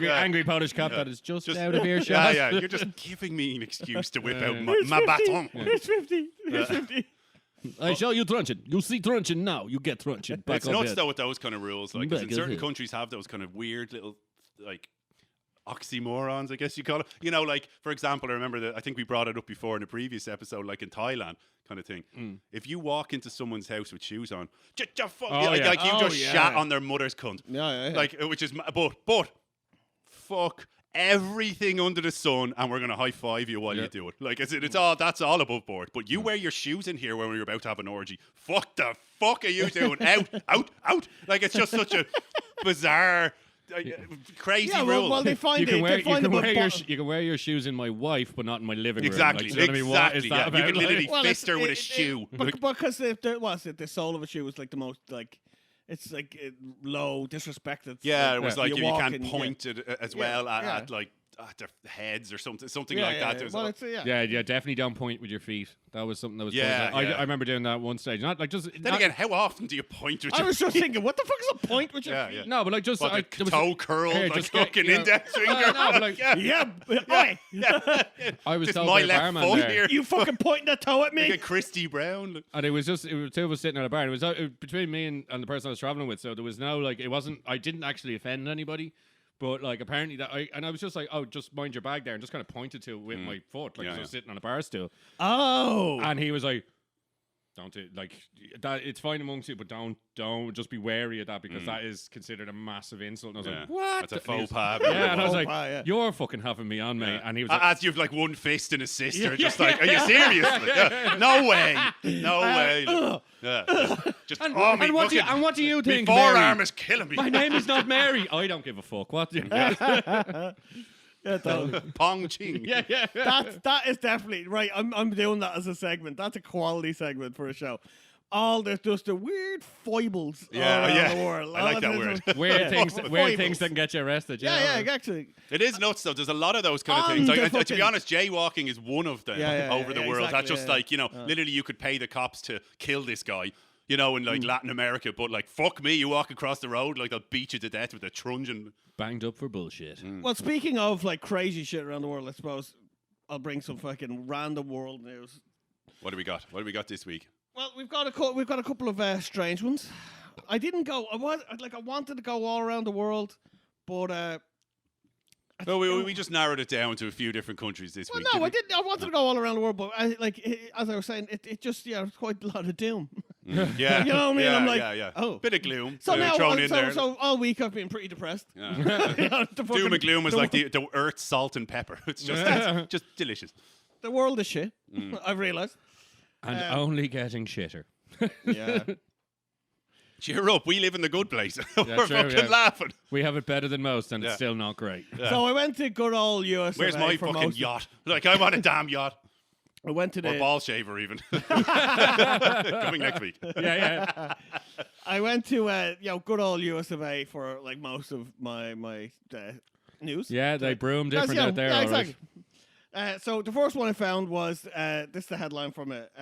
Angry Polish cop that is just out of earshot. Yeah, you're just giving me an excuse to whip out my baton. Here's 50. Here's 50. I show you truncheon. You see truncheon now. You get truncheon. It's nuts though with those kind of rules. Like, 'cause in certain countries have those kind of weird little like oxymorons, I guess you call it. You know, like for example, I remember that I think we brought it up before in a previous episode, like in Thailand, kind of thing. If you walk into someone's house with shoes on, you just shat on their mother's cunt. Yeah. Like, which is but fuck everything under the sun, and we're gonna high five you while you do it. Like it's all that's all above board. But you wear your shoes in here when we're about to have an orgy. Fuck the fuck are you doing? out! Like it's just such a bizarre, crazy rule. Well, they find you can it. wear your shoes in my wife, but not in my living room. Exactly. Like, you know what I mean? What is that about? You can literally Well, fist her with a shoe. Because the sole of a shoe was like the most like. It's like low, disrespected. Yeah, it was like you can't and, point it as well at like at their heads or something like that. Well, definitely don't point with your feet. That was something that was. Yeah, I remember doing that at one stage. Not like just. Then again, how often do you point with your? I was just thinking, what the fuck is a point with your feet? No, but like just the toe curl, like fucking index finger. No, but like, I was just told my by a left barman foot there. here. You fucking pointing that toe at me? Like a Christy Brown. And it was two of us sitting at a bar. And it was between me and the person I was traveling with. So there was no like, it wasn't. I didn't actually offend anybody. But like apparently I was just like, oh, just mind your bag there, and just kind of pointed to it with my foot, like I was sitting on a bar stool. Oh, and he was like, don't do like that. It's fine amongst you, but don't just be wary of that because that is considered a massive insult. And I was like, what? That's a faux pas. Yeah, and I was like, you're fucking having me on, mate. And he was like, as you've like one fist in a sister, just like, are you serious? No way. Just and what do you think? My forearm is killing me. My name is not Mary. I don't give a fuck. What? Yeah, totally. Pong ching. Yeah. That is definitely right. I'm doing that as a segment. That's a quality segment for a show. There's just the weird foibles around the world. I like that word. Weird things that can get you arrested. Yeah, actually. It is nuts though. There's a lot of those kind of things. Like, to be honest, jaywalking is one of them over the world. Exactly, That's just like, literally you could pay the cops to kill this guy. You know, in like Latin America, but like fuck me, you walk across the road, like they'll beat you to death with a truncheon. Banged up for bullshit. Well, speaking of like crazy shit around the world, I suppose I'll bring some fucking random world news. What do we got? What do we got this week? Well, we've got a couple of strange ones. I didn't go. I wanted to go all around the world, but No, we just narrowed it down to a few different countries this week. No, I didn't. I wanted to go all around the world, but as I was saying, it just it's quite a lot of doom. Yeah, you know what I mean. I'm like, oh, bit of gloom. So now, thrown in there. So all week I've been pretty depressed. Yeah. Doom and gloom is like the earth, salt, and pepper. It's just delicious. The world is shit. I've realised. And only getting shitter. Yeah. Cheer up, we live in the good place. We're fucking laughing. We have it better than most, and it's still not great. Yeah. So I went to good old US. Where's my fucking yacht? Like, I want a damn yacht. I went to or ball shaver even. Coming next week. Yeah. I went to good old US of A for like most of my news. Yeah, they broom different out there. Yeah, exactly. So the first one I found was this is the headline from it.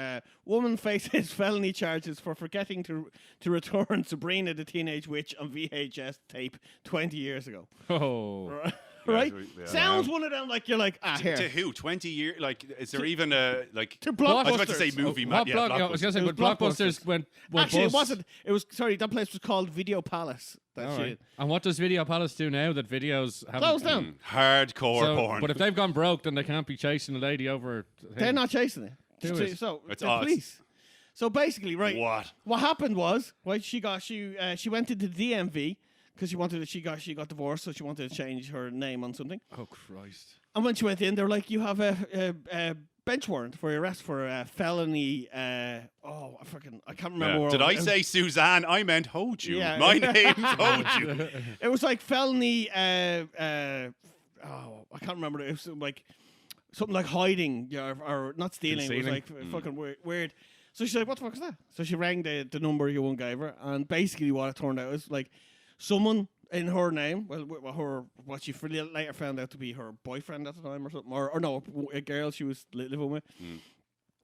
Woman faces felony charges for forgetting to return Sabrina the Teenage Witch on VHS tape 20 years ago. Oh. Right? Yeah. Sounds one of them like you're like, here. To who? 20 years? Like, is there even a, like... To Blockbusters. I was about to say movie. Blockbusters. I was going to say, but Blockbusters went Actually, bust. it wasn't. It was, sorry, that place was called Video Palace. That shit. Right. And what does Video Palace do now that videos haven't... Closed down. Hardcore porn. But if they've gone broke, then they can't be chasing a lady over... They're not chasing it. So, it's the police. So basically, right. What happened was, right, she went into the DMV because she got divorced, so she wanted to change her name on something. Oh Christ! And when she went in, they're like, "You have a bench warrant for your arrest for a felony." I can't remember. Did I say Suzanne? I meant Hoju. Yeah. My name's Hoju. It was like felony. I can't remember. It was like something like hiding, or not stealing. It was like fucking weird. So she's like, "What the fuck is that?" So she rang the number you gave her, and basically what it turned out is like someone in her name, what she later found out to be her boyfriend at the time or something, or no, a girl she was living with.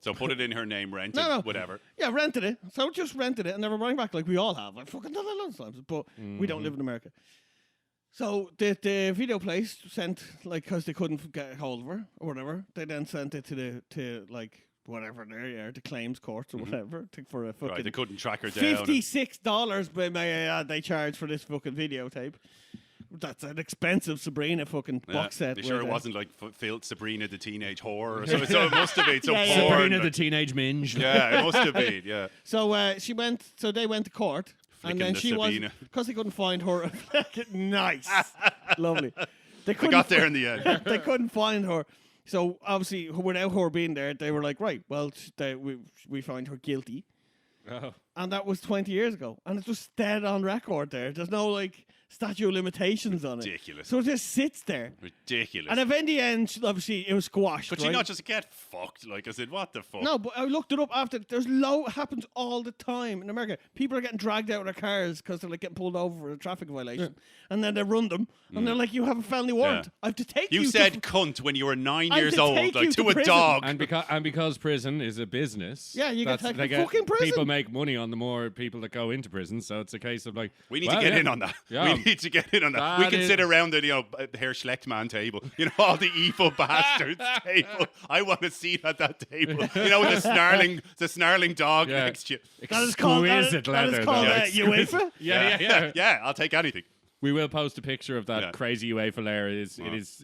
So put it in her name, rent it, No. whatever. Yeah, rented it. So just rented it and never brought it back like we all have. I fucking done that loads of times, but we don't live in America. So the video place sent, like, because they couldn't get a hold of her or whatever, they then sent it to like whatever there, the claims court or whatever, for a fucking Right, they couldn't track her down. $56, but they charged for this fucking videotape. That's an expensive Sabrina fucking box set. They sure it with, wasn't like Sabrina the Teenage Whore or something. So it must have been some porn. Sabrina the like- Teenage Minge. Yeah, it must have been, yeah. So they went to court, Flicking and then the she was, Sabina. because they couldn't find her. Nice, lovely. They I got there in the end. They couldn't find her. So obviously, without her being there, they were like, right, well, we find her guilty, and that was 20 years ago, and it's just dead on record. There's no like statute of limitations on it. Ridiculous. So it just sits there. Ridiculous. And if in the end, obviously, it was squashed. Could right? she not just get fucked? Like I said, what the fuck? No, but I looked it up after. There's happens all the time in America. People are getting dragged out of their cars because they're like getting pulled over for a traffic violation, and then they run them, and they're like, "You have a felony warrant. I have to take you." You said cunt when you were 9 years to old, take like you to to a prison. dog. And because prison is a business, Yeah, you get taken to they fucking prison. People make money on the more people that go into prison, so it's a case of like We need to get in on that. Yeah. We need to get in on that. We That can is- sit around the Herr Schlechtman table. All the evil bastards table. I want to see at that table. With the snarling dog Yeah. next to you. That is called Exquisite leather, called though. UEFA. Yeah. Yeah, I'll take anything. We will post a picture of that Yeah. crazy UEFA layer. It is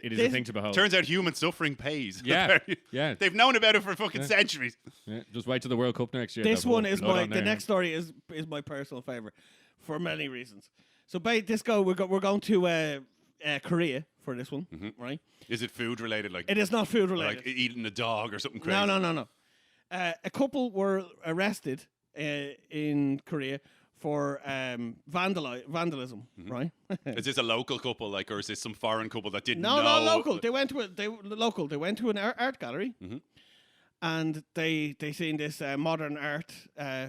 a This- thing to behold. Turns out human suffering pays. Yeah, yeah. They've known about it for fucking centuries. Yeah, just wait till the World Cup next year. This They'll one put is blood my. on The there. next story is my personal favorite, for many reasons. So we're going to Korea for this one, right? Is it food related? Like It is not food related. like eating a dog or something crazy? No. A couple were arrested in Korea for vandalism, right? Is this a local couple, like, or is this some foreign couple that didn't No, know? local. They went to an art gallery, and they seen this modern art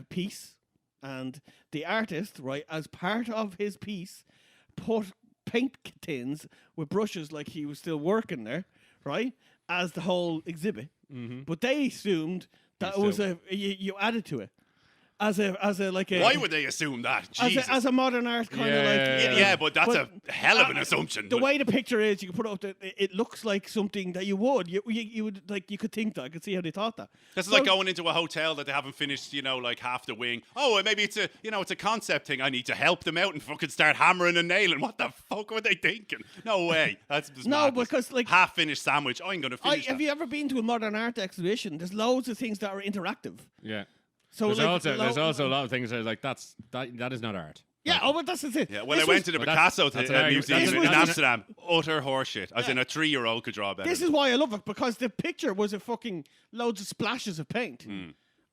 piece, and the artist, right, as part of his piece, put paint tins with brushes like he was still working there, right, as the whole exhibit. But they assumed that it was you added to it. As a Why would they assume that? Jesus. as a modern art kind of like Yeah, but that's a hell of an assumption. The way the picture is, you can put it up. It looks like something that you would would like. You could think that. I could see how they thought that. This is like going into a hotel that they haven't finished, like half the wing. Oh, maybe it's a concept thing. I need to help them out and fucking start hammering and nailing. What the fuck were they thinking? No way. That's just No, madness. because, like, half finished sandwich. I'm gonna finish. Have you ever been to a modern art exhibition? There's loads of things that are interactive. Yeah. So There's like, also a lot of things that are like that is not art. Yeah, but that's the thing. Yeah, when I went to the Well, Picasso that's an museum argument. in That's an- Amsterdam, utter horseshit. As in a 3-year-old could draw better. This is why I love it, because the picture was a fucking loads of splashes of paint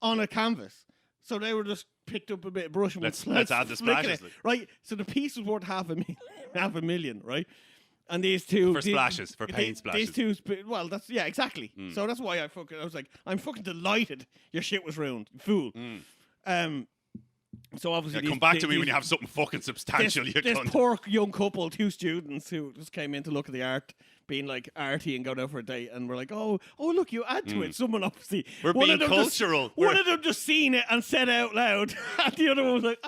on a canvas. So they were just picked up a bit of brush and Let's went add the flicking splashes. it, right? So the piece was worth half a million, right? And these two For splashes, for paint splashes. These two, well, that's exactly. So that's why I was like, I'm fucking delighted your shit was ruined, fool. So obviously, come back to me when you have something fucking substantial. You this cunt. poor young couple, 2 students who just came in to look at the art, being like arty and going out for a date, and we're like, oh, look, you add to it. Someone obviously We're one being of them cultural. One of them just seen it and said out loud, and the other one was like,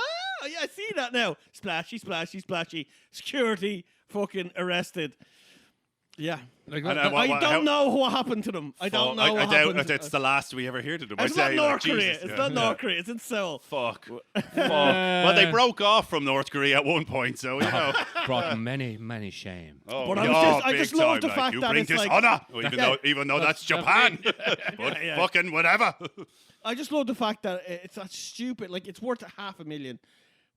yeah, I see that now. Splashy, splashy, splashy. Security fucking arrested. Yeah. Like, And, I don't know what happened to them. I don't know I what doubt happened. if that's the last we ever heard of them. It's I not say, North Korea. Jesus, It's yeah. not North Korea. It's in Seoul. Fuck. Well, they broke off from North Korea at one point, so brought many shame. Oh, But I just big love time, the fact you that bring it's dishonor, like- even though that's Japan. But Yeah. fucking whatever. I just love the fact that it's that stupid. Like, it's worth $500,000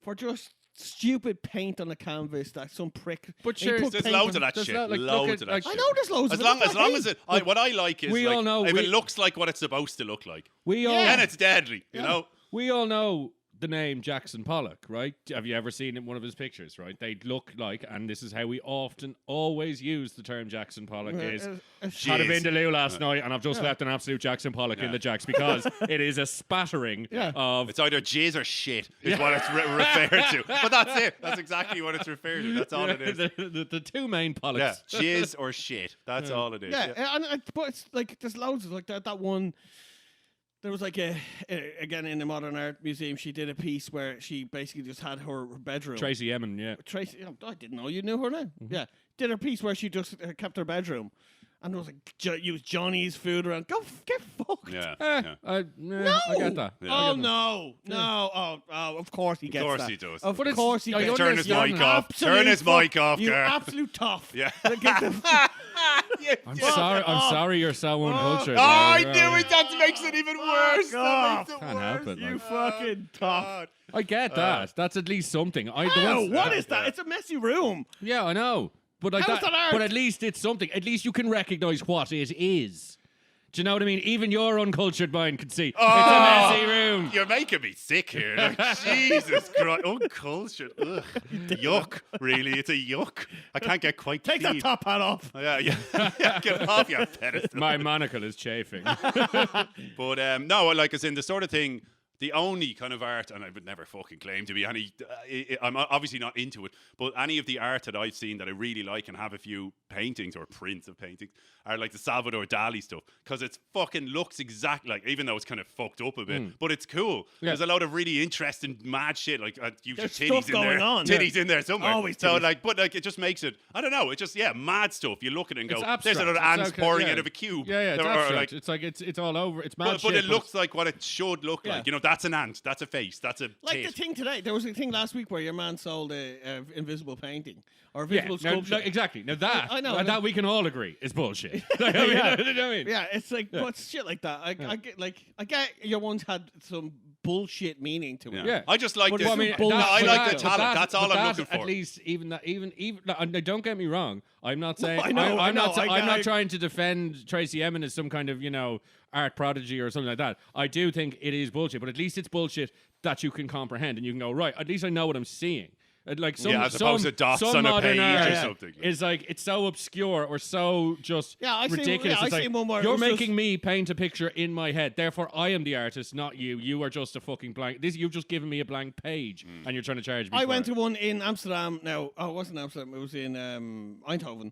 for just stupid paint on a canvas that some prick. But he sure, put There's paint loads on- of that There's shit. not, like, Loads look of at, that like- I shit. know there's loads As of long it. as long as it, what I like is we like, all know if we- it looks like what it's supposed to look like, We all then it's deadly. You know. we all know the name Jackson Pollock, right? Have you ever seen one of his pictures, right? They look like, and this is how we always use the term Jackson Pollock is, had a Jeez. Vindaloo last night, and I've just left an absolute Jackson Pollock in the Jacks because it is a spattering of... It's either jizz or shit is what it's referred to. But that's it. That's exactly what it's referred to. That's all it is. the two main Yeah, Pollocks. jizz or shit. That's all it is. Yeah, but it's like there's loads of like that one. There was like again in the Modern Art Museum, she did a piece where she basically just had her bedroom. Tracy Emin, yeah. Tracy, I didn't know you knew her now. Mm-hmm. Yeah, did her piece where she just kept her bedroom, and there was like used Johnny's food around. Go get fucked. Yeah. I get that. Yeah. Oh no! Oh, of course he gets that. Of course he does. Of course he gets Turn his mic off. Turn his mic off, you Gar. absolute tough. Yeah. I'm sorry you're so uncultured. I knew it. That makes it even worse. That makes it Can't worse. help it. You Like. fucking tough. I get that. That's at least something. What is that? It's a messy room. Yeah, I know. But like How's that art? But at least it's something. At least you can recognise what it is. Do you know what I mean? Even your uncultured mind can see it's a messy room. You're making me sick here. Like, Jesus Christ. Uncultured. Ugh. Yuck. Really. It's a yuck. I can't get quite Take clean. that top hat off. Yeah. Get off your pedestal. My monocle is chafing. But no, like as in the sort of thing, the only kind of art, and I would never fucking claim to be any, I'm obviously not into it, but any of the art that I've seen that I really like and have a few paintings or prints of paintings are like the Salvador Dali stuff, because it fucking looks exactly like, even though it's kind of fucked up a bit, but it's cool. Yeah. There's a lot of really interesting mad shit, like usually There's titties stuff in going there, on. titties in there somewhere. Always so titties. like, but like it just makes it, I don't know, it just mad stuff. You look at it and go, It's there's abstract. another It's ants okay, pouring yeah. out of a cube. Yeah, it's Or, abstract. like, It's like it's all over. It's mad but shit. it looks like what it should look Yeah. like. You know, that's an ant, that's a face, that's a Like tit. the thing today, there was a thing last week where your man sold a invisible painting or a yeah, visible no, sculpture. exactly. Now that I know. that we can all agree is bullshit. Like, I mean, Yeah. you know what I mean? Yeah, it's like but shit like that. I get your one's had some bullshit meaning to it. Yeah. I just like But the, well, I mean, no, I but like that- the talent. That's all but I'm that, looking for. At least even that, even no, don't get me wrong. I'm not saying I know, I'm not. I know. I'm not trying to defend Tracy Emin as some kind of art prodigy or something like that. I do think it is bullshit, but at least it's bullshit that you can comprehend and you can go right. At least I know what I'm seeing. Like some, as opposed to dots some on a modern page art or something. is like it's so obscure or so just I see- ridiculous. I It's see like, one where it you're was just- making me paint a picture in my head. Therefore, I am the artist, not you. You are just a fucking blank. You've just given me a blank page, and you're trying to charge me. I for went it. to one in Amsterdam. No, it wasn't Amsterdam. It was in Eindhoven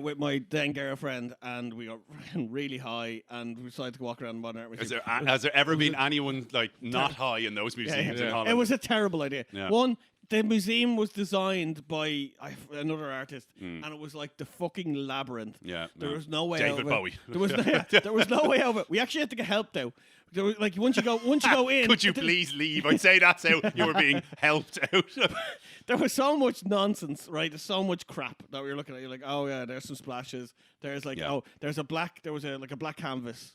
with my then girlfriend, and we got really high, and we decided to walk around the Modern Art Museum. Has there ever been anyone like not high in those museums in Holland? It was a terrible idea. Yeah. One, the museum was designed by another artist, and it was like the fucking labyrinth. Yeah, There no. was no way David out of Bowie. it. There was no way out of it. We actually had to get help though. There was, like once you go in, Could you please leave? I'd say that's how you were being helped out. there was so much nonsense, right? There's so much crap that we were looking at. You're like, oh yeah, there's some splashes. There's like, Yeah. there was a black canvas.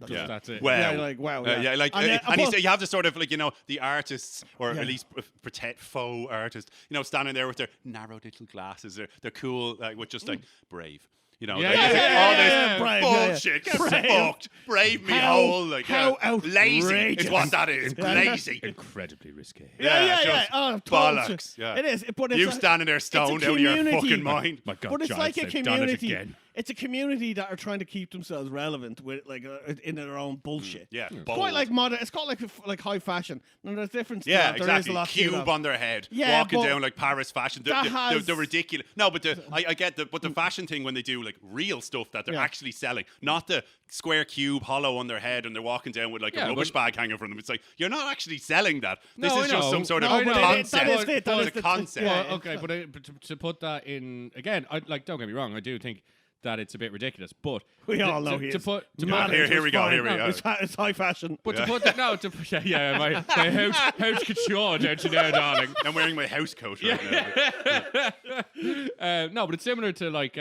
Yeah, That's it. Wow. Yeah, like, wow, yeah. yeah, like, And then and above- you have to sort of like the artists, or Yeah. at least pretend faux artists, standing there with their narrow little glasses, they're cool, like with just like brave. Yeah, like, yeah, all yeah, this brave, yeah, bullshit. yeah. Get Brave. fucked. Brave me How- whole. Like, how lazy is outrageous. what that is. Lazy. Incredibly risque. Yeah. just Oh, total bollocks. shit. Yeah. It is, but it's You a- standing there it's a stoned out of your community. fucking mind. My God, But it's Giles, like a they've done it community. again. It's a community that are trying to keep themselves relevant with in their own bullshit. Yeah, It's bold. quite like modern. It's called like high fashion. And there's difference. Yeah, to that. There is a exactly. lot to Cube that. on their head, Yeah, walking but down like Paris fashion. that has- The ridiculous. No, but I get but the fashion thing when they do like real stuff that they're Yeah. actually selling, not the square cube hollow on their head and they're walking down with like Yeah, a rubbish but- bag hanging from them. It's like you're not actually selling that. This No, is I just know. some sort of No, but concept. that is it. That It's is a the concept. yeah. Well, okay, but to put that in again, don't get me wrong. I do think that it's a bit ridiculous, but We all know to, he to is. put to Mad put Here into we his go, fine. here we No, go. It's high fashion. But to put my house couture, don't you know, darling? I'm wearing my house coat right now. No, but it's similar to like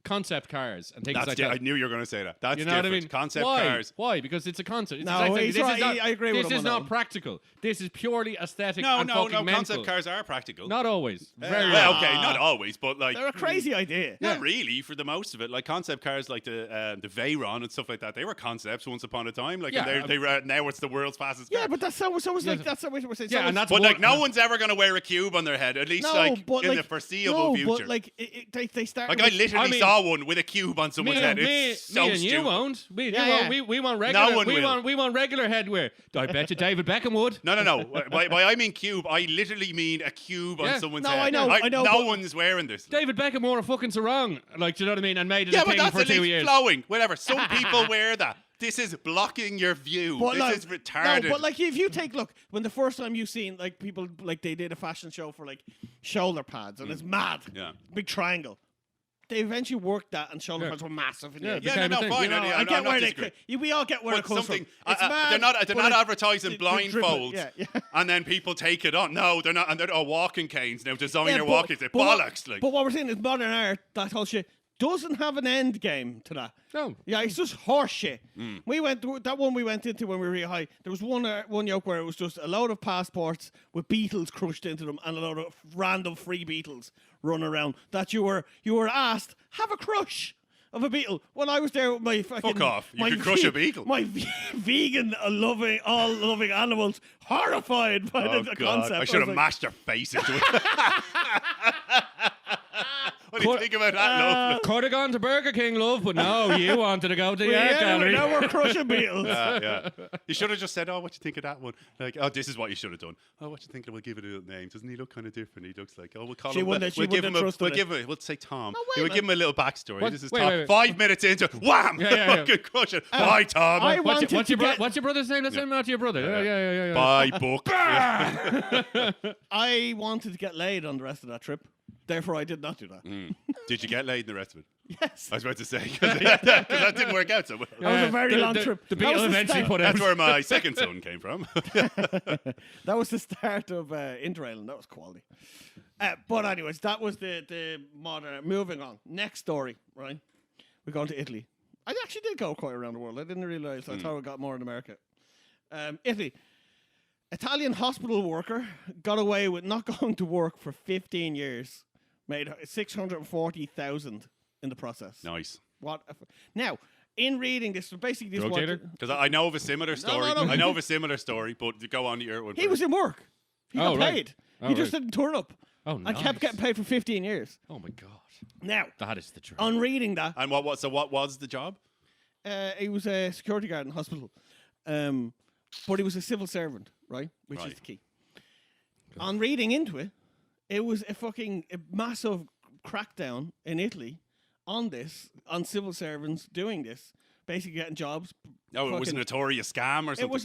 concept cars and things like that. I knew you were going to say that. That's You know what I different. mean? Concept Why? cars. Why? Because it's a concept. It's No, the exact thing. he's This right. is not, I agree with this him is on not that one. practical. This is purely aesthetic No, and no, fucking no. mental. Concept cars are practical. Not always. Very well, rarely. okay, not always, but like They're a crazy idea. Not really, for the most of it. Like concept cars, like the Veyron and stuff like that, they were concepts once upon a time. Like, Yeah, and they now it's the world's fastest car. Yeah, but that's so it's like that's what we're saying. Yeah, So and it's- that's But like, what- no one's ever going to wear a cube on their head, at least like but in like, the foreseeable future. But like they start. Like I literally I mean- saw one with a cube on someone's head. It's so me and stupid. you won't. We Yeah. want regular. No one will. We want regular headwear. I bet you David Beckham would. No. by I mean cube, I literally mean a cube Yeah. on someone's No, head. I know, No but- one's wearing this. David Beckham wore a fucking sarong. Like, do you know what I mean? And made it Yeah, a but thing that's for at 2 least years. flowing. Whatever. Some people wear that. This is blocking your view. But This is retarded. No, but like if you take look, when the first time you've seen like people like they did a fashion show for like shoulder pads and it's mad. Yeah. Big triangle. They eventually worked that and shoulder pads were massive. Yeah, Yeah, no, fine. You know, I get where we all get where it comes from. It's mad, they're not advertising they're blindfolds, yeah. and then people take it on. No, they're not, and they're walking canes now. Designer walking, they're bollocks. But what we're saying is modern art, that whole shit, doesn't have an end game to that. No. Yeah, it's just horse shit. We went into when we were really high. There was one yoke where it was just a load of passports with beetles crushed into them and a load of random free beetles running around that you were asked have a crush of a beetle. When I was there with my fucking Fuck off! You could crush a beetle. My vegan loving animals horrified by the concept. I should have mashed their face into it. What do you think about that, love? Could have gone to Burger King, love, but no, you wanted to go to the art gallery. Now we're crushing beetles. Yeah. You should have just said, "Oh, what do you think of that one?" Like, "Oh, this is what you should have done." "Oh, what do you think? We'll give it a little name. Doesn't he look kind of different? He looks like, we'll call him. We'll say Tom. We'll give him a little backstory. What? This is Wait, Tom. wait. 5 minutes into, wham! Fucking crush it. Bye, Tom. What's your brother's name? Let's send him out to your brother. Yeah. Bye, book. I wanted to get laid on the rest of that trip. Therefore, I did not do that. Did you get laid in the rest of it? Yes. I was about to say, because that didn't work out so well. That was a very long trip. The beetle eventually put out. That's where my second son came from. That was the start of Interrailing. That was quality. But anyways, that was the modern. Moving on. Next story, right? We're going to Italy. I actually did go quite around the world. I didn't realize. I thought I got more in America. Italy. Italian hospital worker got away with not going to work for 15 years. Made 640,000 in the process. Nice. Now, in reading this, basically this was because I know of a similar story. No. I know of a similar story, but to go on to your one. He was in work. He got paid. Oh, he just didn't turn up. Oh, and kept getting paid for 15 years. Oh my god. Now, that is the truth. On reading that, and what was the job? He was a security guard in hospital, but he was a civil servant, right? Which is the key. Okay. On reading into it, it was a massive crackdown in Italy on civil servants doing this, basically getting jobs. Oh, it was a notorious scam or something? It was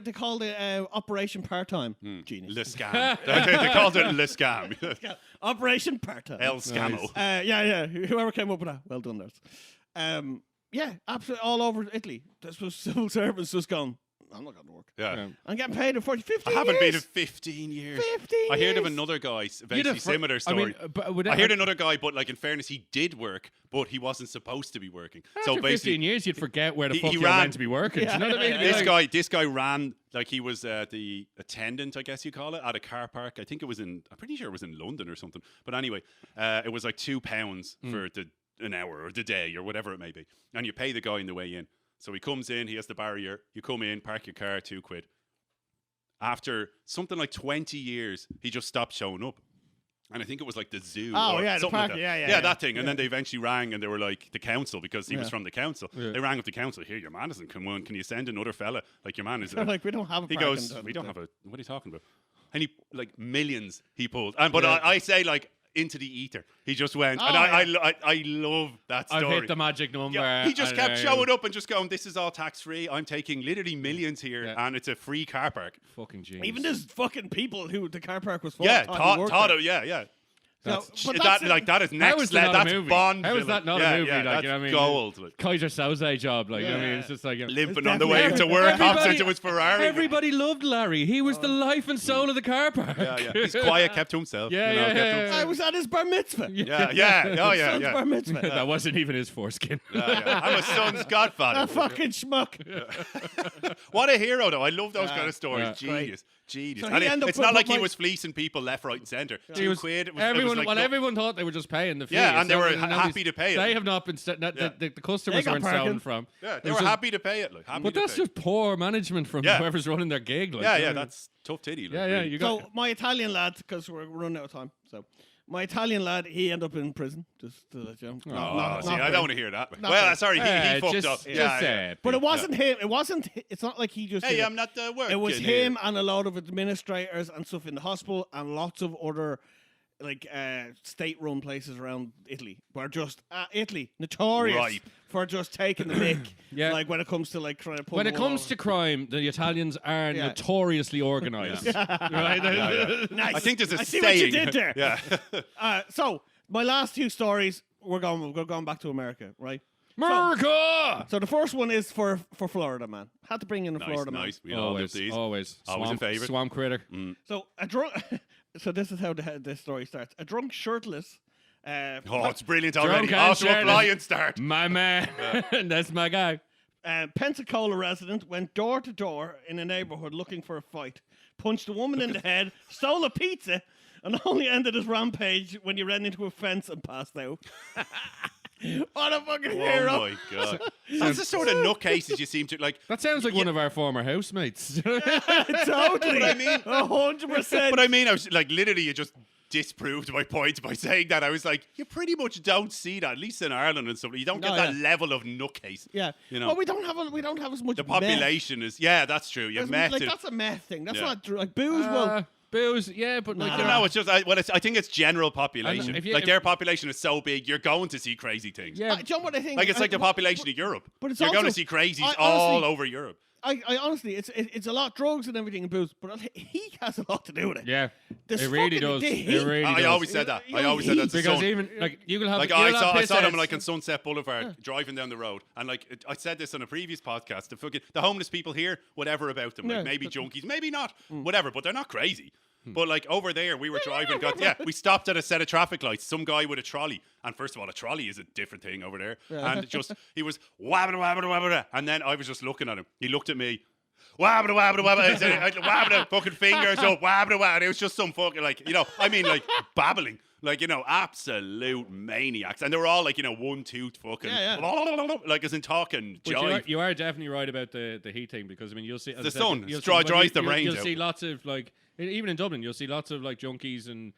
they called it Operation Part-Time. Genius. Le Scam. they called it Le Scam. Operation Part-Time. El Scamo. Nice. Yeah. Whoever came up with that, well done, nerds. Yeah, absolutely all over Italy. This was civil servants just gone, I'm not going to work. Yeah. I'm getting paid in 15 years. I haven't been in 15 years. 15 years. I heard of another guy, eventually similar story. I heard another guy, but like in fairness, he did work, but he wasn't supposed to be working. After so basically, 15 years, you'd forget where the fuck you were meant to be working. Yeah. Do you know what I mean? This guy ran, like he was the attendant, I guess you call it, at a car park. I think it was I'm pretty sure it was in London or something. But anyway, it was like £2 for an hour or the day or whatever it may be. And you pay the guy on the way in. So he comes in, he has the barrier, you come in, park your car, £2. After something like 20 years, he just stopped showing up. And I think it was like the zoo or the something park, like that. Yeah, that thing. And then they eventually rang and they were like, the council, because he was from the council. Yeah. They rang up the council, here, your man doesn't come on. Can you send another fella? Like, your man is... like, we don't have a He goes, we don't have a... What are you talking about? And he, like, millions he pulled. But I say, like, into the ether. He just went, I love that story. I've hit the magic number. Yeah, he just kept showing up and just going, this is all tax free. I'm taking literally millions here, and it's a free car park. Fucking genius. Even there's fucking people who the car park was for. Thought it. Yeah. That is next level. That's movie? Bond. How is that not a movie? Yeah, like, that's you know what I mean? gold. Like. Kaiser Soze job. Like, I mean, it's just like limping on the way to work, hops into his Ferrari. Everybody loved Larry. He was the life and soul of the car park. Yeah. He's quiet, kept to himself. I was at his bar mitzvah. Yeah. Bar mitzvah. That wasn't even his foreskin. I'm a son's godfather. A fucking schmuck. What a hero, though. I love those kind of stories. Genius. So and it's not like he was fleecing people left, right, and centre. £2. Everyone thought they were just paying the fee. Yeah, and they were happy to pay it. They have not been. The customers weren't stolen from. Yeah, they were happy to pay it. But that's just poor management from whoever's running their gig. That's tough titty. So my Italian lad, because we're running out of time, so. My Italian lad, he ended up in prison. Just to let you know. I don't want to hear that. Well, sorry, he fucked up. But it wasn't him. It's not like he just. Hey, I'm not working. It was him and a lot of administrators and stuff in the hospital and lots of other state-run places around Italy where just Italy notorious Ripe. for just taking the mick. Yeah. Like when it comes to like trying to pull. When it the wool comes over. to crime, the Italians are Yeah. notoriously organised. Right? Nice. I think there's a I see saying. what you did there. Yeah. So my last two stories, we're going back to America, right? America! So the first one is for Florida man. Had to bring in a Nice, Florida man. nice. We all love these. Always. Always a favourite. Swamp critter. So a drunk. So this is how this story starts. A drunk shirtless. Oh, it's brilliant Drunk already. and Off to a shirtless. flying start. My man. That's my guy. Pensacola resident went door to door in a neighborhood looking for a fight, punched a woman in the head, stole a pizza, and only ended his rampage when he ran into a fence and passed out. What a fucking hero! Oh my god. That's the sort of nutcases you seem to like. That sounds like one of our former housemates. Totally. But I mean- 100%. But I mean, I was like, literally, you just disproved my point by saying that. I was like, you pretty much don't see that, at least in Ireland and stuff. You don't get No, that yeah. level of nutcase. Yeah. You know. Well, we don't have as much. The meth. population is, yeah, that's true. You've met Like it. that's a meth thing. That's Yeah. not like booze. Well, Booze, yeah, but like I don't know. It's just, I think it's general population. if you- Like if- their population is so big, you're going to see crazy things. yeah. do you know what I think? Like it's like the population of Europe. but it's you're going to also- see crazies I all honestly- over Europe. I honestly, it's a lot of drugs and everything and booze, but he has a lot to do with it. Yeah, This it really fucking- does. the It heat. really I does. always said that. I always said that. to because son. even like you will have Like you'll have I saw them pissheads. like on Sunset Boulevard driving down the road, and like I said this on a previous podcast. The homeless people here, whatever about them, Yeah, like maybe but- junkies, maybe not, whatever, but they're not crazy. But like over there, we were driving. We stopped at a set of traffic lights. Some guy with a trolley, and first of all, a trolley is a different thing over there. And just he was wabbada wabbada wabbada, and then I was just looking at him. He looked at me. Wabbada wabbada wabbada, he said, wabbada, fucking fingers up, wabbada wabbada. It was just some fucking like babbling. Like, absolute maniacs. And they were all like, one tooth fucking, like as in talking But jive. you are definitely right about the heat thing because I mean you'll see The sun dries the brains You'll out. see lots of like even in Dublin you'll see lots of like junkies and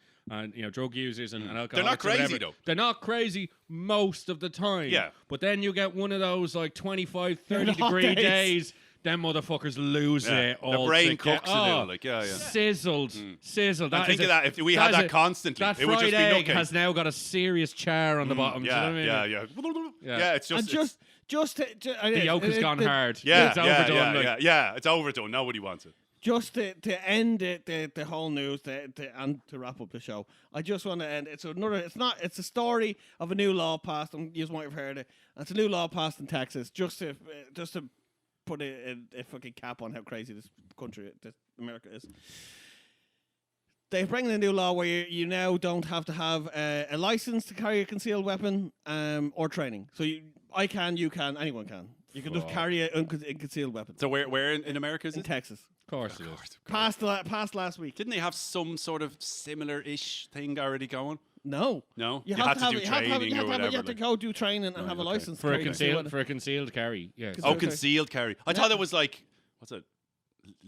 drug users and alcoholics. They're not or crazy, whatever. though. They're not crazy most of the time. Yeah. But then you get one of those like 25, 30 the hot degree days. days. Them motherfuckers lose it all. The brain together. cooks a little, like, yeah. Sizzled. And think of that, if we had that constantly, that it would just fried be egg nutcase. has now got a serious char on the bottom. do you know what I mean? Yeah, it's And just... The yolk has gone hard. Yeah, It's overdone. like. yeah, it's overdone. Nobody wants it. Just to end the whole news and to wrap up the show, I just want to end. It's a story of a new law passed. You might have heard it. It's a new law passed in Texas. Just to put a fucking cap on how crazy this country, this America is. They're bringing a new law where you now don't have to have a license to carry a concealed weapon or training. So you can, anyone can. You can just carry a concealed weapon. So where in America is In it? Texas. Of course it is. Passed last week. Didn't they have some sort of similar-ish thing already going? No. No? You had have to do training or whatever. You have to go do training and have a okay. license. For to carry a concealed carry. Yes. Concealed carry. Concealed carry. I thought it was like, what's it?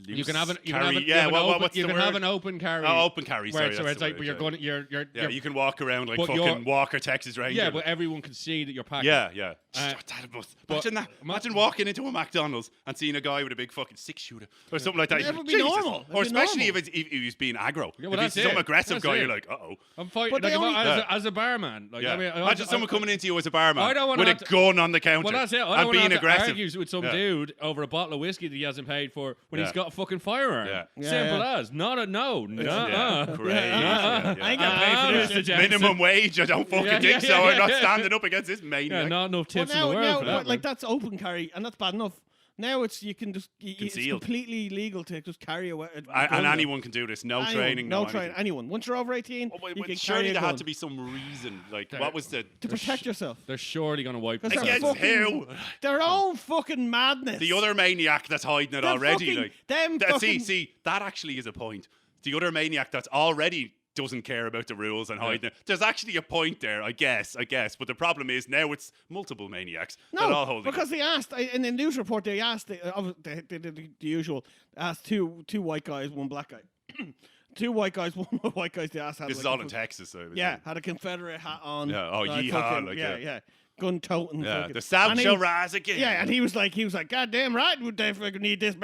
You can have an carry. what's the you can word? have an open carry. Oh, open carry. Where Sorry, it's like, but you're going, you're Yeah, you can walk around like but fucking Walker, Texas Ranger. yeah, but everyone can see that you're packing. Yeah. but- Imagine that. Imagine walking into a McDonald's and seeing a guy with a big fucking 6-shooter or something like that. It'd You're never like, be Jesus. normal. Or It'd be especially normal. if he was being aggro. Yeah, well, if that's he's some it. aggressive That's guy, it. you're like, uh-oh. I'm fighting But they only- as a barman. Like, Yeah. I mean, Imagine someone coming into you as a barman I don't wanna with a have to- gun on the counter Well, that's it. I and don't want to being have to aggressive. argue with some Yeah. dude over a bottle of whiskey that he hasn't paid for when Yeah. he's got a fucking firearm. Yeah. Simple as. Not a no. Yeah, crazy. I ain't got paid for this. Mr. Jackson. Minimum wage, I don't fucking Yeah, think yeah, so. yeah, I'm not yeah. standing up against this Yeah, maniac. not enough tips in now, the world for that. like man. that's open carry, and that's bad enough. Now it's it's Concealed. completely legal to just carry a weapon. And anyone can do this. No training, no anything. training. Anyone. Once you're over 18, Oh, you can surely carry a there gun had to be some reason. Like, There- what was the... to protect yourself. They're surely going to wipe Because this they're out. Against fucking- who? Their own fucking madness. The other maniac that's hiding it They're already. fucking- Like, them fucking- see, that actually is a point. The other maniac that's already doesn't care about the rules and hiding it. There's actually a point there, I guess. But the problem is now it's multiple maniacs that all No, holding because they asked in the news report. They asked the usual. Asked two white guys, one black guy. Two white guys, one white guys. They asked. This is all in Texas. So Yeah, had a Confederate hat on. Yeah, oh, like yeehaw, fucking- like, yeah, yeah. gun toting. Yeah, fucking- the South and he- shall rise again. Yeah, and he was like, God damn right, would they fucking need this?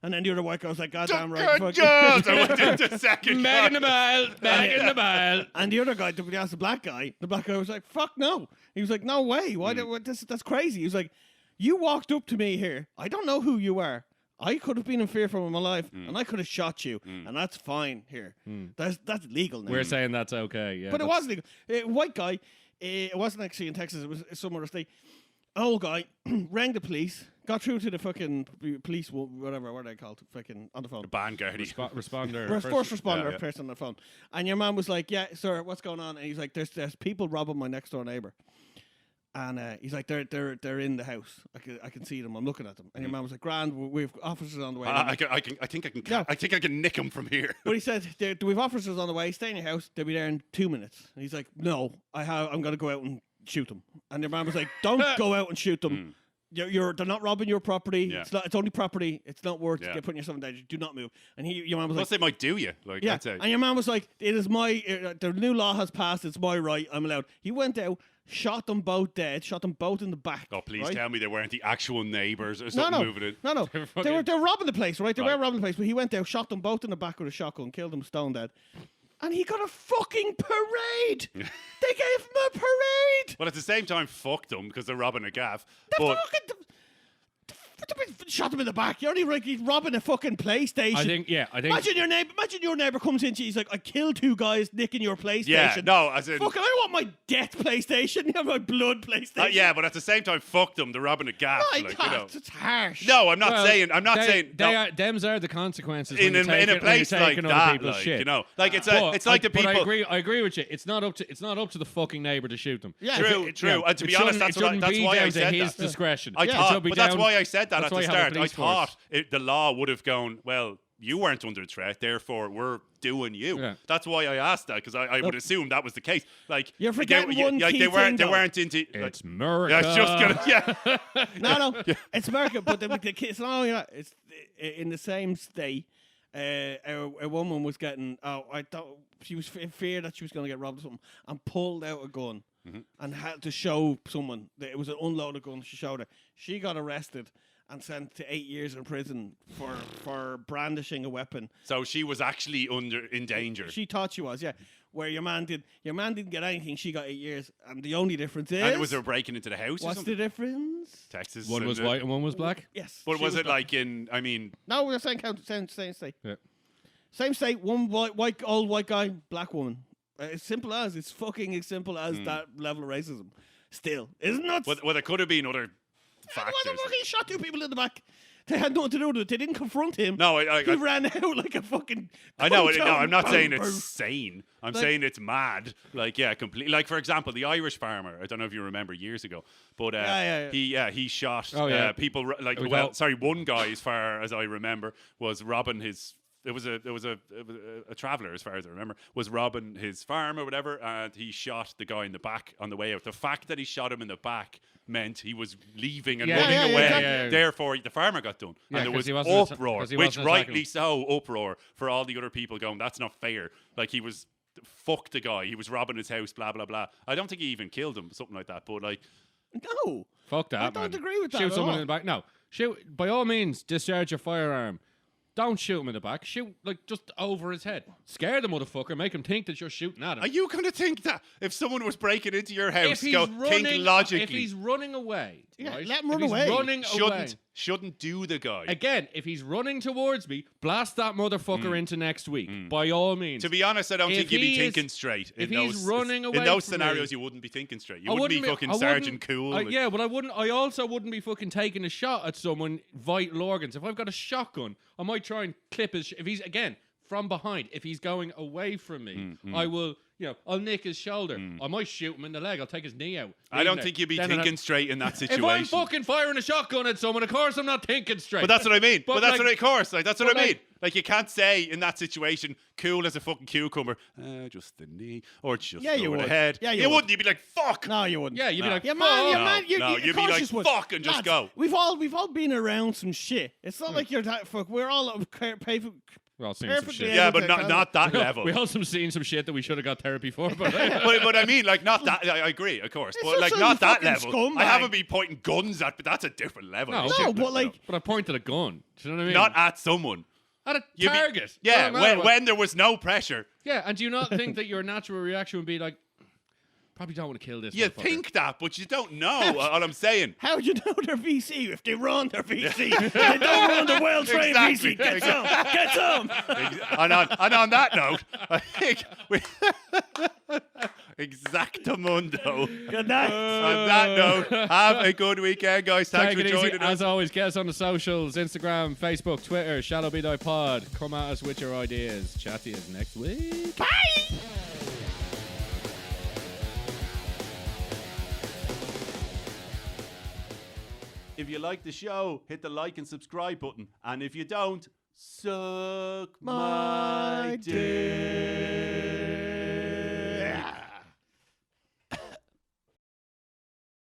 And then the other white guy was like, God damn right. Good fucking- job. I went into second. Back in the ball, back in the ball. And the other guy, the black guy was like, fuck no. He was like, no way. Why? That's crazy. He was like, you walked up to me here. I don't know who you are. I could have been in fear for my life, and I could have shot you, and that's fine here. That's legal now. We're saying that's okay. Yeah, But it was legal. White guy, it wasn't actually in Texas. It was some other state. Old guy rang the police, got through to the fucking police, whatever, what are they called, fucking on the phone. The Vanguard. responder. First responder yeah. person on the phone. And your man was like, yeah, sir, what's going on? And he's like, there's people robbing my next door neighbor. And he's like, they're in the house. I can see them. I'm looking at them. And your man was like, grand, we've officers on the way. I think I can nick him from here. But he said, we've officers on the way. Stay in your house. They'll be there in 2 minutes. And he's like, no, I'm going to go out and shoot them. And your man was like, don't go out and shoot them. They're not robbing your property. Yeah. It's only property. It's not worth putting yourself in danger. Do not move. And your man was Plus, like, they might do you. Like, yeah. I'd say. And your man was like, it is my, the new law has passed. It's my right. I'm allowed. He went out, shot them both dead, shot them both in the back. Oh, please right? tell me they weren't the actual neighbours or something moving in. No. They were robbing the place, right? They Right. were robbing the place. But he went out, shot them both in the back with a shotgun, killed them stone dead. And he got a fucking parade. They gave him a parade. Well, at the same time, fuck them because they're robbing a gaff. The But fucking shot him in the back. You're only robbing a fucking PlayStation. I think. Imagine your neighbor comes in to you. He's like, I killed 2 guys nicking your PlayStation. yeah, no, as in. Fucking, I want my death PlayStation. You have my blood PlayStation. Yeah, but at the same time, fuck them. They're robbing a gaff. My like, God, you know. it's harsh. No, I'm not Well, saying. I'm not saying. They no. are. Them's are the consequences in when a place like other that, people's like, shit. you know, like it's But like the people. I agree with you. It's not up to the fucking neighbour to shoot them. Yeah, True. And to be honest, that's why I said his that. discretion. I It thought, should be but that's down- why I said that that's at why the you have a start. I police force. thought the law would have gone, well, you weren't under threat, therefore we're doing you. Yeah. That's why I asked that, because I would assume that was the case. Like You're forgetting one like key they weren't thing, though. into. Like, It's America. yeah, I was just gonna. Yeah. No, it's America, but the kids. No, you know, it's in the same state. A woman was getting. I thought she was in fear that she was going to get robbed or something, and pulled out a gun and had to show someone that it was an unloaded gun. She showed her. She got arrested and sent to 8 years in prison for brandishing a weapon. So she was actually in danger. She thought she was, yeah. Where your man didn't get anything. She got 8 years, and the only difference is. And was there breaking into the house? Or What's something? the difference? Texas. One and was white and one was black. Yes. But she was it black. like in? I mean, No, we're saying same state. Yeah. Same state. One old white guy, black woman. It's simple as. It's fucking as simple as that level of racism. Still, isn't it? well, there could have been other Why the factors. fuck he shot 2 people in the back? They had nothing to do with it. They didn't confront him. No, he ran out like a fucking. I know. No, gun-toting I'm not saying bomber. it's sane. I'm Like- saying it's mad. Like, yeah, completely. Like, for example, the Irish farmer. I don't know if you remember years ago, but he shot people. Like, one guy, as far as I remember, was robbing his. It was a traveller, as far as I remember, was robbing his farm or whatever, and he shot the guy in the back on the way out. The fact that he shot him in the back meant he was leaving and running away. exactly. Therefore, the farmer got done, Yeah, and there 'cause he was wasn't uproar, 'cause he which wasn't attacking rightly him. so uproar for all the other people going, "That's not fair." Like, he was fuck the guy. He was robbing his house. Blah blah blah. I don't think he even killed him, something like that. But like, No. Fuck that. I don't man. agree with that Shoot at someone all. in the back. No, shoot. By all means, discharge your firearm. Don't shoot him in the back. Shoot just over his head. Scare the motherfucker. Make him think that you're shooting at him. are you going to think that if someone was breaking into your house, if he's go running, think logically? if he's running away, Yeah, right? let him run If he's away. Running away. Shouldn't do the guy. Again, if he's running towards me, blast that motherfucker into next week. By all means. To be honest, I don't If think you'd be he thinking is- straight. if In he's those, running away in those from scenarios, me- you wouldn't be thinking straight. You wouldn't be fucking I Sergeant wouldn't- Cool. yeah, but I wouldn't. I also wouldn't be fucking taking a shot at someone vital organs. If I've got a shotgun, I might try and clip his. If he's again from behind, if he's going away from me, I will. I'll nick his shoulder. I might shoot him in the leg. I'll take his knee out. I don't think you'd be thinking straight in that If I'm situation. fucking firing a shotgun at someone, of course I'm not thinking straight. But that's what I mean. But that's like- what I, of course. Like, that's what but I mean. like- Like, you can't say in that situation, cool as a fucking cucumber, just the knee, or just Yeah, you over the would. head. Yeah, you you would. wouldn't. You'd be like, fuck. No, you wouldn't. Yeah, you'd be like, Yeah, fuck. man, No, of you'd be course like, you would. fuck, and just Lads, go. We've all been around some shit. It's not like you're that fuck. We're all We all seen some Perfectly shit. Yeah, able but to not that level. We also seen some shit that we should have got therapy for. But but I mean, like, not that. I agree, of course, It's but just like, some not that fucking level. scumbag. I haven't been pointing guns at, but that's a different level. No, of shit, but like, but I pointed a gun. Do you know what I mean? not at someone. at a You mean- target. Yeah, Doesn't matter when there was no pressure. Yeah, and do you not think that your natural reaction would be like, probably don't want to kill this You motherfucker. think that, but you don't know. All I'm saying. how do you know they're VC if they run their VC? If they don't run the well-trained Exactly. VC. Get some. Get some. And on that note, I think we exactamundo. Good night. On that note, have a good weekend, guys. Thanks Take for it easy. joining us. As always, get us on the socials, Instagram, Facebook, Twitter, Shallow Be Thy Pod. Come at us with your ideas. Chat to you next week. Bye. If you like the show, hit the like and subscribe button. And if you don't, suck my dick.